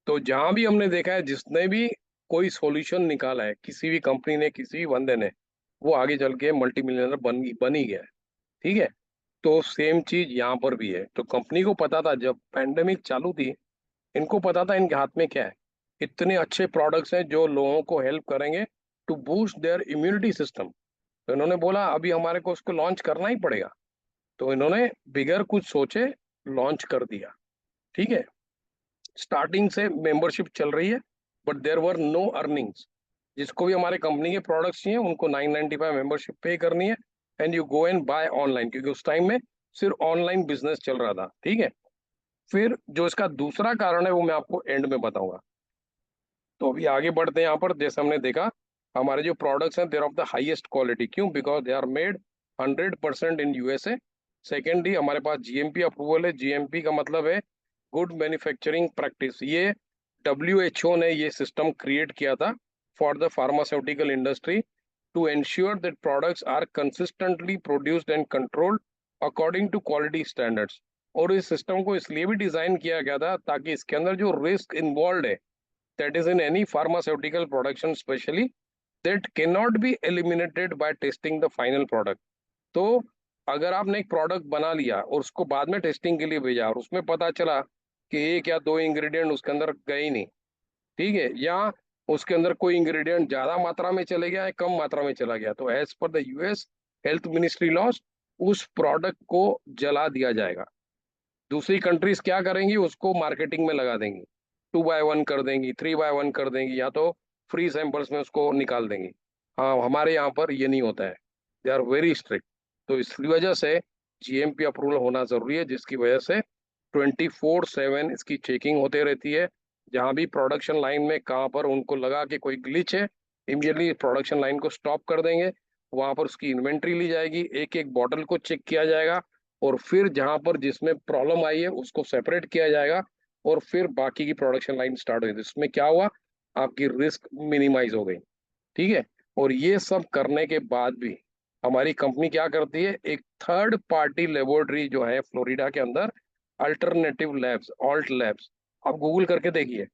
तो जहां भी हमने देखा है, जिसने भी कोई सॉल्यूशन निकाला है किसी भी कंपनी ने, किसी भी बंदे ने, वो आगे चल के मल्टी मिलियनर बन ही गया है। ठीक है। तो सेम चीज यहाँ पर भी है। तो कंपनी को पता था जब पैंडेमिक चालू थी, इनको पता था इनके हाथ में क्या है, इतने अच्छे प्रोडक्ट्स हैं जो लोगों को हेल्प करेंगे to boost their immunity system. तो इन्होंने बोला अभी हमारे को उसको लॉन्च करना ही पड़ेगा। तो इन्होंने बिगर कुछ सोचे लॉन्च कर दिया। ठीक है। स्टार्टिंग से मेंबरशिप चल रही है, but there were no earnings. जिसको भी हमारे कंपनी के प्रोडक्ट्स चाहिए उनको 995 मेंबरशिप पे करनी है, and you go and buy online, क्योंकि उस टाइम में सिर्फ ऑनलाइन बिजनेस चल रहा था। ठीक है। फिर जो इसका दूसरा कारण है वो मैं आपको एंड में बताऊंगा। तो अभी आगे बढ़ते हैं। यहाँ पर जैसे हमने देखा, हमारे जो प्रोडक्ट्स हैं देर ऑफ द हाईएस्ट क्वालिटी। क्यों? Because they are made 100% in USA. Secondly हमारे पास जीएमपी अप्रूवल है। जीएमपी का मतलब है गुड मैन्युफैक्चरिंग प्रैक्टिस। ये डब्ल्यूएचओ ने ये सिस्टम क्रिएट किया था for the pharmaceutical industry to ensure that products are consistently produced and controlled according to quality standards. और इस सिस्टम को इसलिए भी डिजाइन किया गया था ताकि इसके अंदर जो रिस्क इन्वॉल्व है, that is in any pharmaceutical production especially, that cannot be eliminated by testing the final product। तो अगर आपने एक प्रोडक्ट बना लिया और उसको बाद में टेस्टिंग के लिए भेजा और उसमें पता चला कि एक या दो इंग्रेडिएंट उसके अंदर गए ही नहीं, ठीक है, या उसके अंदर कोई इंग्रेडिएंट ज्यादा मात्रा में चले गया है, कम मात्रा में चला गया, तो as per the US health ministry laws उस प्रोडक्ट को जला दिया जाएगा। दूसरी कंट्रीज क्या करेंगी, उसको मार्केटिंग में लगा देंगी, 2x1 कर देंगी, 3x1 कर देंगी, या तो फ्री सैंपल्स में उसको निकाल देंगी। हाँ, हमारे यहाँ पर ये नहीं होता है। They are very strict. तो इस वजह से जीएमपी अप्रूवल होना जरूरी है, जिसकी वजह से 24/7 इसकी चेकिंग होते रहती है। जहाँ भी प्रोडक्शन लाइन में कहाँ पर उनको लगा कि कोई ग्लिच है, इमीडिएटली प्रोडक्शन लाइन को स्टॉप कर देंगे। वहां पर उसकी इन्वेंट्री ली जाएगी, एक एक बॉटल को चेक किया जाएगा, और फिर जहां पर जिसमें प्रॉब्लम आई है उसको सेपरेट किया जाएगा, और फिर बाकी की प्रोडक्शन लाइन स्टार्ट हुई। इसमें क्या हुआ, आपकी रिस्क मिनिमाइज हो गई। ठीक है। और ये सब करने के बाद भी हमारी कंपनी क्या करती है, एक थर्ड पार्टी लेबोरेटरी जो है फ्लोरिडा के अंदर, अल्टरनेटिव लैब्स, ऑल्ट लैब्स, आप गूगल करके देखिए,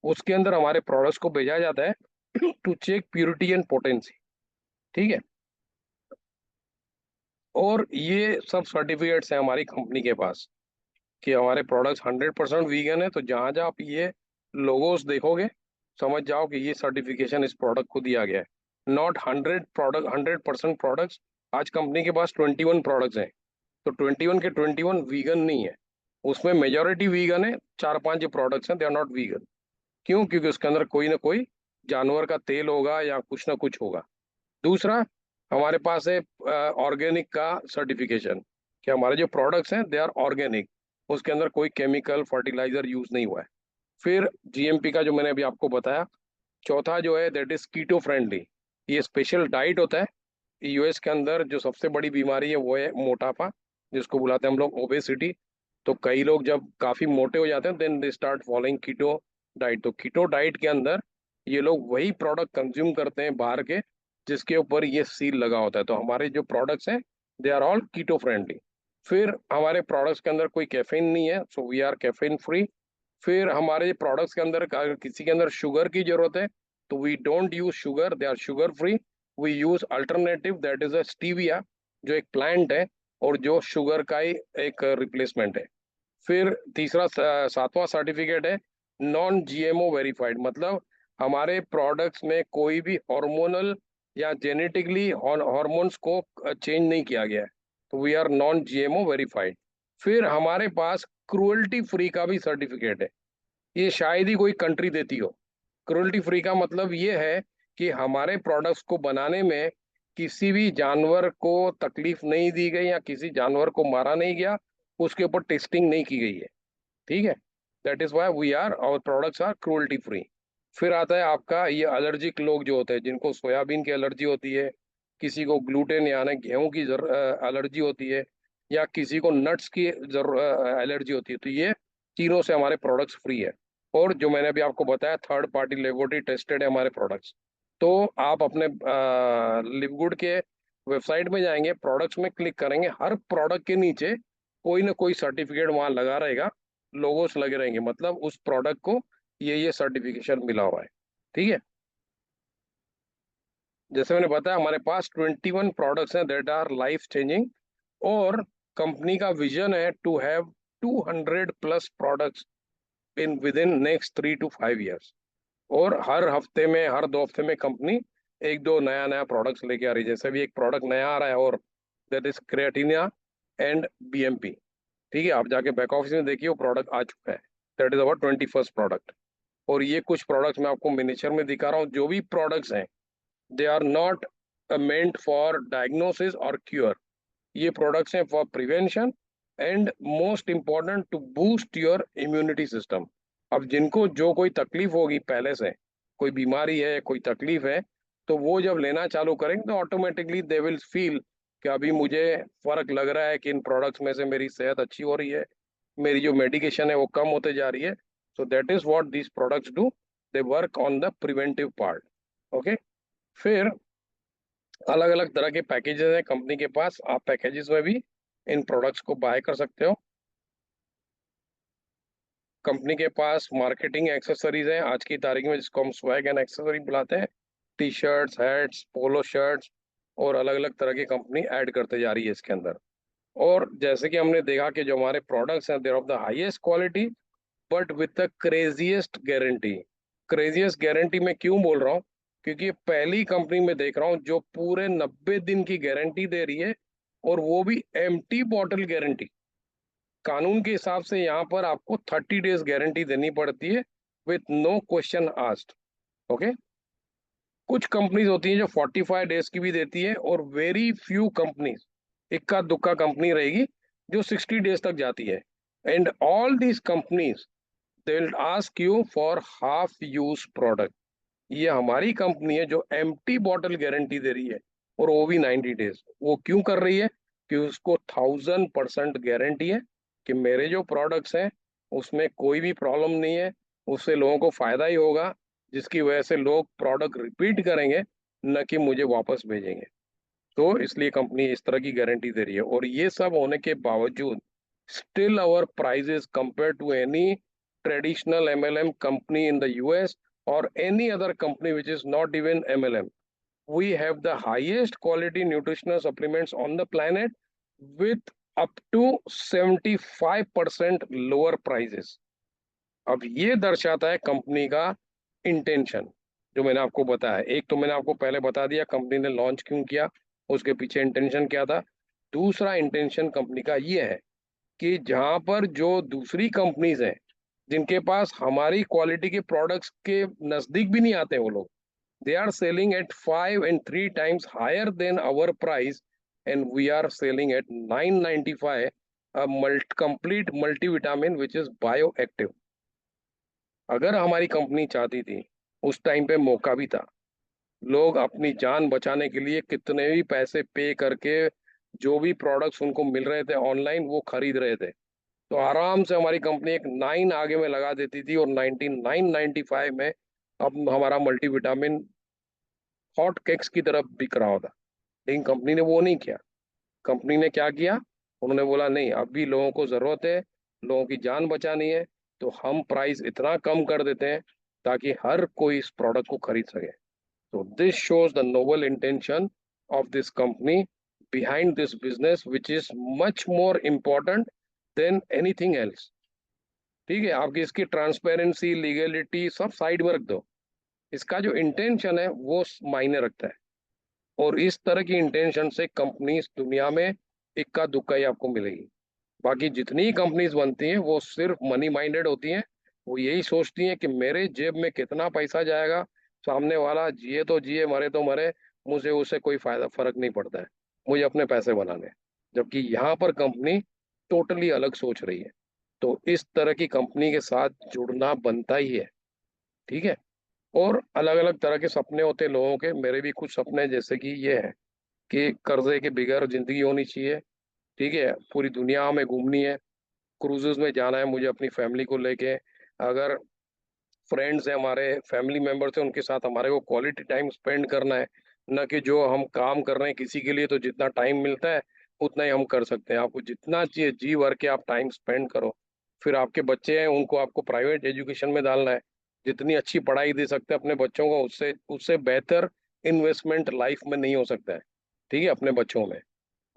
उसके अंदर हमारे प्रोडक्ट्स को भेजा जाता है to check purity and potency. ठीक है। और ये सब सर्टिफिकेट्स हैं हमारी कंपनी के पास कि हमारे प्रोडक्ट्स 100% वीगन है। तो जहां जहां आप ये लोगोस देखोगे, समझ जाओ कि ये सर्टिफिकेशन इस प्रोडक्ट को दिया गया है। Not 100% products. आज कंपनी के पास 21 प्रोडक्ट्स हैं, तो 21 के 21 वीगन नहीं है, उसमें मेजोरिटी वीगन है। चार पांच जो प्रोडक्ट्स हैं दे आर नॉट वीगन। क्यों? क्योंकि उसके अंदर कोई ना कोई जानवर का तेल होगा या कुछ ना कुछ होगा। दूसरा, हमारे पास है ऑर्गेनिक का सर्टिफिकेशन कि हमारे जो प्रोडक्ट्स हैं दे आर ऑर्गेनिक, उसके अंदर कोई केमिकल फर्टिलाइजर यूज नहीं हुआ है। फिर जीएमपी का जो मैंने अभी आपको बताया। चौथा जो है दैट इज कीटो फ्रेंडली। ये स्पेशल डाइट होता है। यूएस के अंदर जो सबसे बड़ी बीमारी है वो है मोटापा, जिसको बुलाते हैं हम लोग ओबेसिटी। तो कई लोग जब काफी मोटे हो जाते हैं then they start following keto diet. तो कीटो डाइट के अंदर ये लोग वही प्रोडक्ट कंज्यूम करते हैं बाहर के जिसके ऊपर ये सील लगा होता है। तो हमारे जो प्रोडक्ट्स हैं they are all keto friendly. फिर हमारे प्रोडक्ट्स के अंदर कोई कैफीन नहीं है, so we are caffeine free. फिर हमारे प्रोडक्ट्स के अंदर अगर किसी के अंदर शुगर की जरूरत है तो we don't use sugar, they are sugar free. We use alternative, that is a stevia, जो एक प्लांट है और जो शुगर का ही एक रिप्लेसमेंट है। फिर तीसरा सातवां सर्टिफिकेट है नॉन जीएमओ वेरीफाइड, मतलब हमारे प्रोडक्ट्स में कोई भी हार्मोनल या जेनेटिकली हार्मोन्स को चेंज नहीं किया गया है, तो we are non GMO verified. फिर हमारे पास क्रुएल्टी फ्री का भी सर्टिफिकेट है, ये शायद ही कोई कंट्री देती हो। क्रुएल्टी फ्री का मतलब ये है कि हमारे प्रोडक्ट्स को बनाने में किसी भी जानवर को तकलीफ नहीं दी गई या किसी जानवर को मारा नहीं गया, उसके ऊपर टेस्टिंग नहीं की गई है, ठीक है। That is why we are our products are cruelty free. फिर आता है आपका ये एलर्जिक लोग जो होते हैं, जिनको सोयाबीन की एलर्जी होती है, किसी को ग्लूटेन यानी गेहूं की एलर्जी होती है, या किसी को नट्स की एलर्जी होती है, तो ये तीनों से हमारे प्रोडक्ट्स फ्री है। और जो मैंने अभी आपको बताया, थर्ड पार्टी लेबोरेटरी टेस्टेड है हमारे प्रोडक्ट्स। तो आप अपने लिवगुड के वेबसाइट में जाएंगे, प्रोडक्ट्स में क्लिक करेंगे, हर प्रोडक्ट के नीचे कोई ना कोई सर्टिफिकेट वहां लगा रहेगा, लोगोस लगे रहेंगे, मतलब उस प्रोडक्ट को ये सर्टिफिकेशन मिला हुआ है, ठीक है। जैसे मैंने बताया, हमारे पास 21 प्रोडक्ट्स हैं दैट आर लाइफ चेंजिंग, और कंपनी का विजन है to have 200 plus products in within next 3 to 5 years। और हर हफ्ते में, हर 2 हफ्ते में कंपनी एक दो नया नया प्रोडक्ट्स लेके आ रही है। जैसे भी एक प्रोडक्ट नया आ रहा है, और दैट इज क्रिएटिनिया एंड बीएमपी, ठीक है। आप जाके बैक ऑफिस में देखिए, वो प्रोडक्ट आ चुका है, that is our 21st product. और ये कुछ प्रोडक्ट्स मैं आपको मिनिएचर में दिखा रहा हूँ। जो भी प्रोडक्ट्स हैं, they are not meant for diagnosis और क्योर, ये प्रोडक्ट्स हैं for prevention and most important to boost your immunity system. अब जिनको जो कोई तकलीफ होगी पहले से, कोई बीमारी है, कोई तकलीफ है, तो वो जब लेना चालू करेंगे तो ऑटोमेटिकली दे विल फील कि अभी मुझे फर्क लग रहा है कि इन प्रोडक्ट्स में से मेरी सेहत अच्छी हो रही है, मेरी जो मेडिकेशन है वो कम होते जा रही है। सो that is what these products do, they work on the preventive part, okay. फिर अलग अलग तरह के पैकेजेस हैं कंपनी के पास, आप पैकेजेस में भी इन प्रोडक्ट्स को बाय कर सकते हो। कंपनी के पास मार्केटिंग एक्सेसरीज हैं आज की तारीख में, जिसको हम स्वैग एंड एक्सेसरी बुलाते हैं। टी शर्ट्स, हैट्स, पोलो शर्ट्स, और अलग अलग तरह की कंपनी ऐड करते जा रही है इसके अंदर। और जैसे कि हमने देखा कि जो हमारे प्रोडक्ट्स हैं, देर of the highest quality but with the craziest guarantee. Craziest guarantee मैं क्यों बोल रहा हूँ, क्योंकि ये पहली कंपनी में देख रहा हूँ जो पूरे 90 दिन की गारंटी दे रही है, और वो भी एम्प्टी बॉटल गारंटी। कानून के हिसाब से यहाँ पर आपको 30 डेज गारंटी देनी पड़ती है with no question asked, okay. कुछ कंपनीज होती हैं जो 45 डेज की भी देती है, और वेरी फ्यू कंपनीज, इक्का दुक्का कंपनी रहेगी जो 60 डेज तक जाती है। And all these companies they will ask you for half use product. ये हमारी कंपनी है जो एम्प्टी बॉटल गारंटी दे रही है, और वो भी 90 डेज। वो क्यों कर रही है, कि उसको 1000% गारंटी है कि मेरे जो प्रोडक्ट्स हैं उसमें कोई भी प्रॉब्लम नहीं है, उससे लोगों को फायदा ही होगा, जिसकी वजह से लोग प्रोडक्ट रिपीट करेंगे, न कि मुझे वापस भेजेंगे। तो इसलिए कंपनी इस तरह की गारंटी दे रही है। और ये सब होने के बावजूद still our prices compare to any traditional MLM company in the US or any other company which is not even MLM, we have the highest quality nutritional supplements on the planet with up to 75% lower prices। अब ये दर्शाता है कंपनी का इंटेंशन, जो मैंने आपको बताया। एक तो मैंने आपको पहले बता दिया कंपनी ने लॉन्च क्यों किया, उसके पीछे इंटेंशन क्या था। दूसरा इंटेंशन कंपनी का ये है कि जहां पर जो दूसरी कंपनीज हैं, जिनके पास हमारी क्वालिटी के प्रोडक्ट्स के नजदीक भी नहीं आते, वो लोग they are selling at 5 and 3 times higher than our price, and we are selling at 995 complete multivitamin which is bioactive. अगर हमारी कंपनी चाहती थी, उस टाइम पे मौका भी था, लोग अपनी जान बचाने के लिए कितने भी पैसे पे करके जो भी प्रोडक्ट्स उनको मिल रहे थे ऑनलाइन वो खरीद रहे थे, तो आराम से हमारी कंपनी एक 9 आगे में लगा देती थी, और 99.95 में अब हमारा मल्टीविटामिन हॉट केक्स की तरफ बिक रहा होता। लेकिन कंपनी ने वो नहीं किया। कंपनी ने क्या किया, उन्होंने बोला नहीं, अभी लोगों को जरूरत है, लोगों की जान बचानी है, तो हम प्राइस इतना कम कर देते हैं ताकि हर कोई इस प्रोडक्ट को खरीद सके। तो this shows the noble intention of this company behind this business which is much more important than anything else. ठीक है, आपकी इसकी ट्रांसपेरेंसी, लीगलिटी सब साइड में रख दो, इसका जो इंटेंशन है वो मायने रखता है। और इस तरह की इंटेंशन से कंपनीज दुनिया में इक्का दुक्का ही आपको मिलेगी। बाकी जितनी कंपनीज बनती हैं वो सिर्फ मनी माइंडेड होती हैं। वो यही सोचती हैं कि मेरे जेब में कितना पैसा जाएगा, सामने वाला जिए तो जिए, मरे तो मरे, मुझे उससे कोई फायदा फर्क नहीं पड़ता है, मुझे अपने पैसे बनाने हैं। जबकि यहाँ पर कंपनी टोटली अलग सोच रही है। तो इस तरह की कंपनी के साथ जुड़ना बनता ही है। ठीक है। और अलग अलग तरह के सपने होते हैं लोगों के, मेरे भी कुछ सपने जैसे कि ये है कि कर्जे के बगैर जिंदगी होनी चाहिए। ठीक है, पूरी दुनिया में घूमनी है, क्रूजेस में जाना है मुझे अपनी फैमिली को लेके। अगर फ्रेंड्स हैं, हमारे फैमिली मेंबर्स हैं, उनके साथ हमारे को क्वालिटी टाइम स्पेंड करना है। न कि जो हम काम कर रहे हैं किसी के लिए, तो जितना टाइम मिलता है उतना ही हम कर सकते हैं। आपको जितना चाहिए जी भर के आप टाइम स्पेंड करो। फिर आपके बच्चे हैं, उनको आपको प्राइवेट एजुकेशन में डालना है, जितनी अच्छी पढ़ाई दे सकते हैं अपने बच्चों को, उससे उससे बेहतर इन्वेस्टमेंट लाइफ में नहीं हो सकता है। ठीक है, अपने बच्चों में।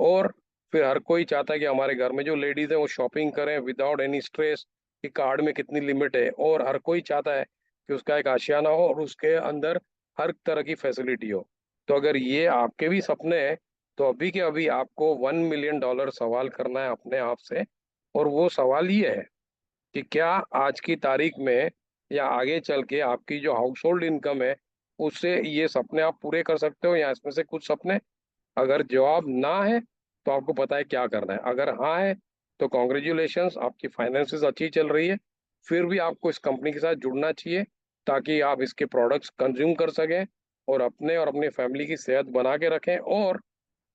और फिर हर कोई चाहता है कि हमारे घर में जो लेडीज है वो शॉपिंग करें विदाउट एनी स्ट्रेस कि कार्ड में कितनी लिमिट है। और हर कोई चाहता है कि उसका एक आशियाना हो और उसके अंदर हर तरह की फैसिलिटी हो। तो अगर ये आपके भी सपने हैं, तो अभी के अभी आपको $1 मिलियन सवाल करना है अपने आप से। और वो सवाल ये है कि क्या आज की तारीख में या आगे चल के आपकी जो हाउस होल्ड इनकम है उससे ये सपने आप पूरे कर सकते हो, या इसमें से कुछ सपने। अगर जवाब ना है तो आपको पता है क्या करना है, अगर हाँ है तो कॉन्ग्रेचुलेशंस, आपकी फाइनेंसेस अच्छी चल रही है। फिर भी आपको इस कंपनी के साथ जुड़ना चाहिए ताकि आप इसके प्रोडक्ट्स कंज्यूम कर सकें और अपनी फैमिली की सेहत बना के रखें। और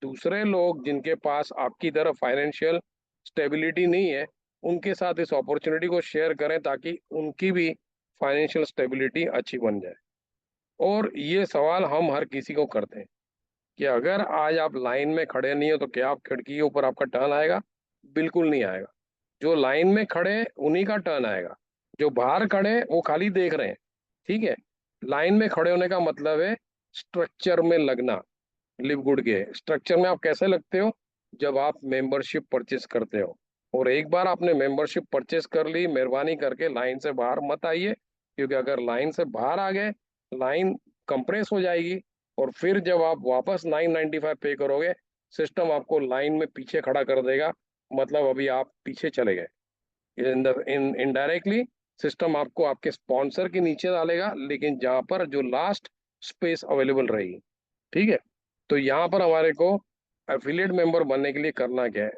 दूसरे लोग जिनके पास आपकी तरह फाइनेंशियल स्टेबिलिटी नहीं है, उनके साथ इस अपॉर्चुनिटी को शेयर करें ताकि उनकी भी फाइनेंशियल स्टेबिलिटी अच्छी बन जाए। और ये सवाल हम हर किसी को करते हैं कि अगर आज आप लाइन में खड़े नहीं हो तो क्या आप खिड़की के ऊपर आपका टर्न आएगा? बिल्कुल नहीं आएगा। जो लाइन में खड़े हैं, उन्हीं का टर्न आएगा। जो बाहर खड़े हैं, वो खाली देख रहे हैं। ठीक है। लाइन में खड़े होने का मतलब है स्ट्रक्चर में लगना। लिव गुड के स्ट्रक्चर में आप कैसे लगते हो? जब आप मेंबरशिप परचेस करते हो। और एक बार आपने मेंबरशिप परचेस कर ली, मेहरबानी करके लाइन से बाहर मत आइए, क्योंकि अगर लाइन से बाहर आ गए, लाइन कंप्रेस हो जाएगी। और फिर जब आप वापस 995 पे करोगे, सिस्टम आपको लाइन में पीछे खड़ा कर देगा। मतलब अभी आप पीछे चले गए। इन इनडायरेक्टली सिस्टम आपको आपके स्पॉन्सर के नीचे डालेगा, लेकिन जहां पर जो लास्ट स्पेस अवेलेबल रहेगी। ठीक है। तो यहाँ पर हमारे को एफिलिएट मेंबर बनने के लिए करना क्या है?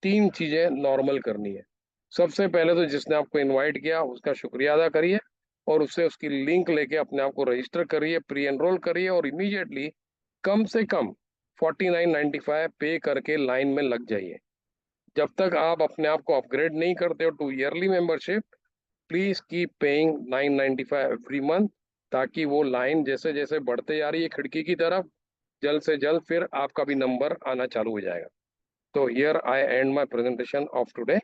3 चीजें नॉर्मल करनी है। सबसे पहले तो जिसने आपको इनवाइट किया उसका शुक्रिया अदा करिए, और उससे उसकी लिंक लेके अपने आप को रजिस्टर करिए, प्री एनरोल करिए, और इमीडिएटली कम से कम 49.95 पे करके लाइन में लग जाइए। जब तक आप अपने आप को अपग्रेड नहीं करते हो to yearly membership, please keep paying 995 every month, ताकि वो लाइन जैसे जैसे बढ़ते जा रही है खिड़की की तरफ, जल्द से जल्द फिर आपका भी नंबर आना चालू हो जाएगा। तो here I and my presentation of today.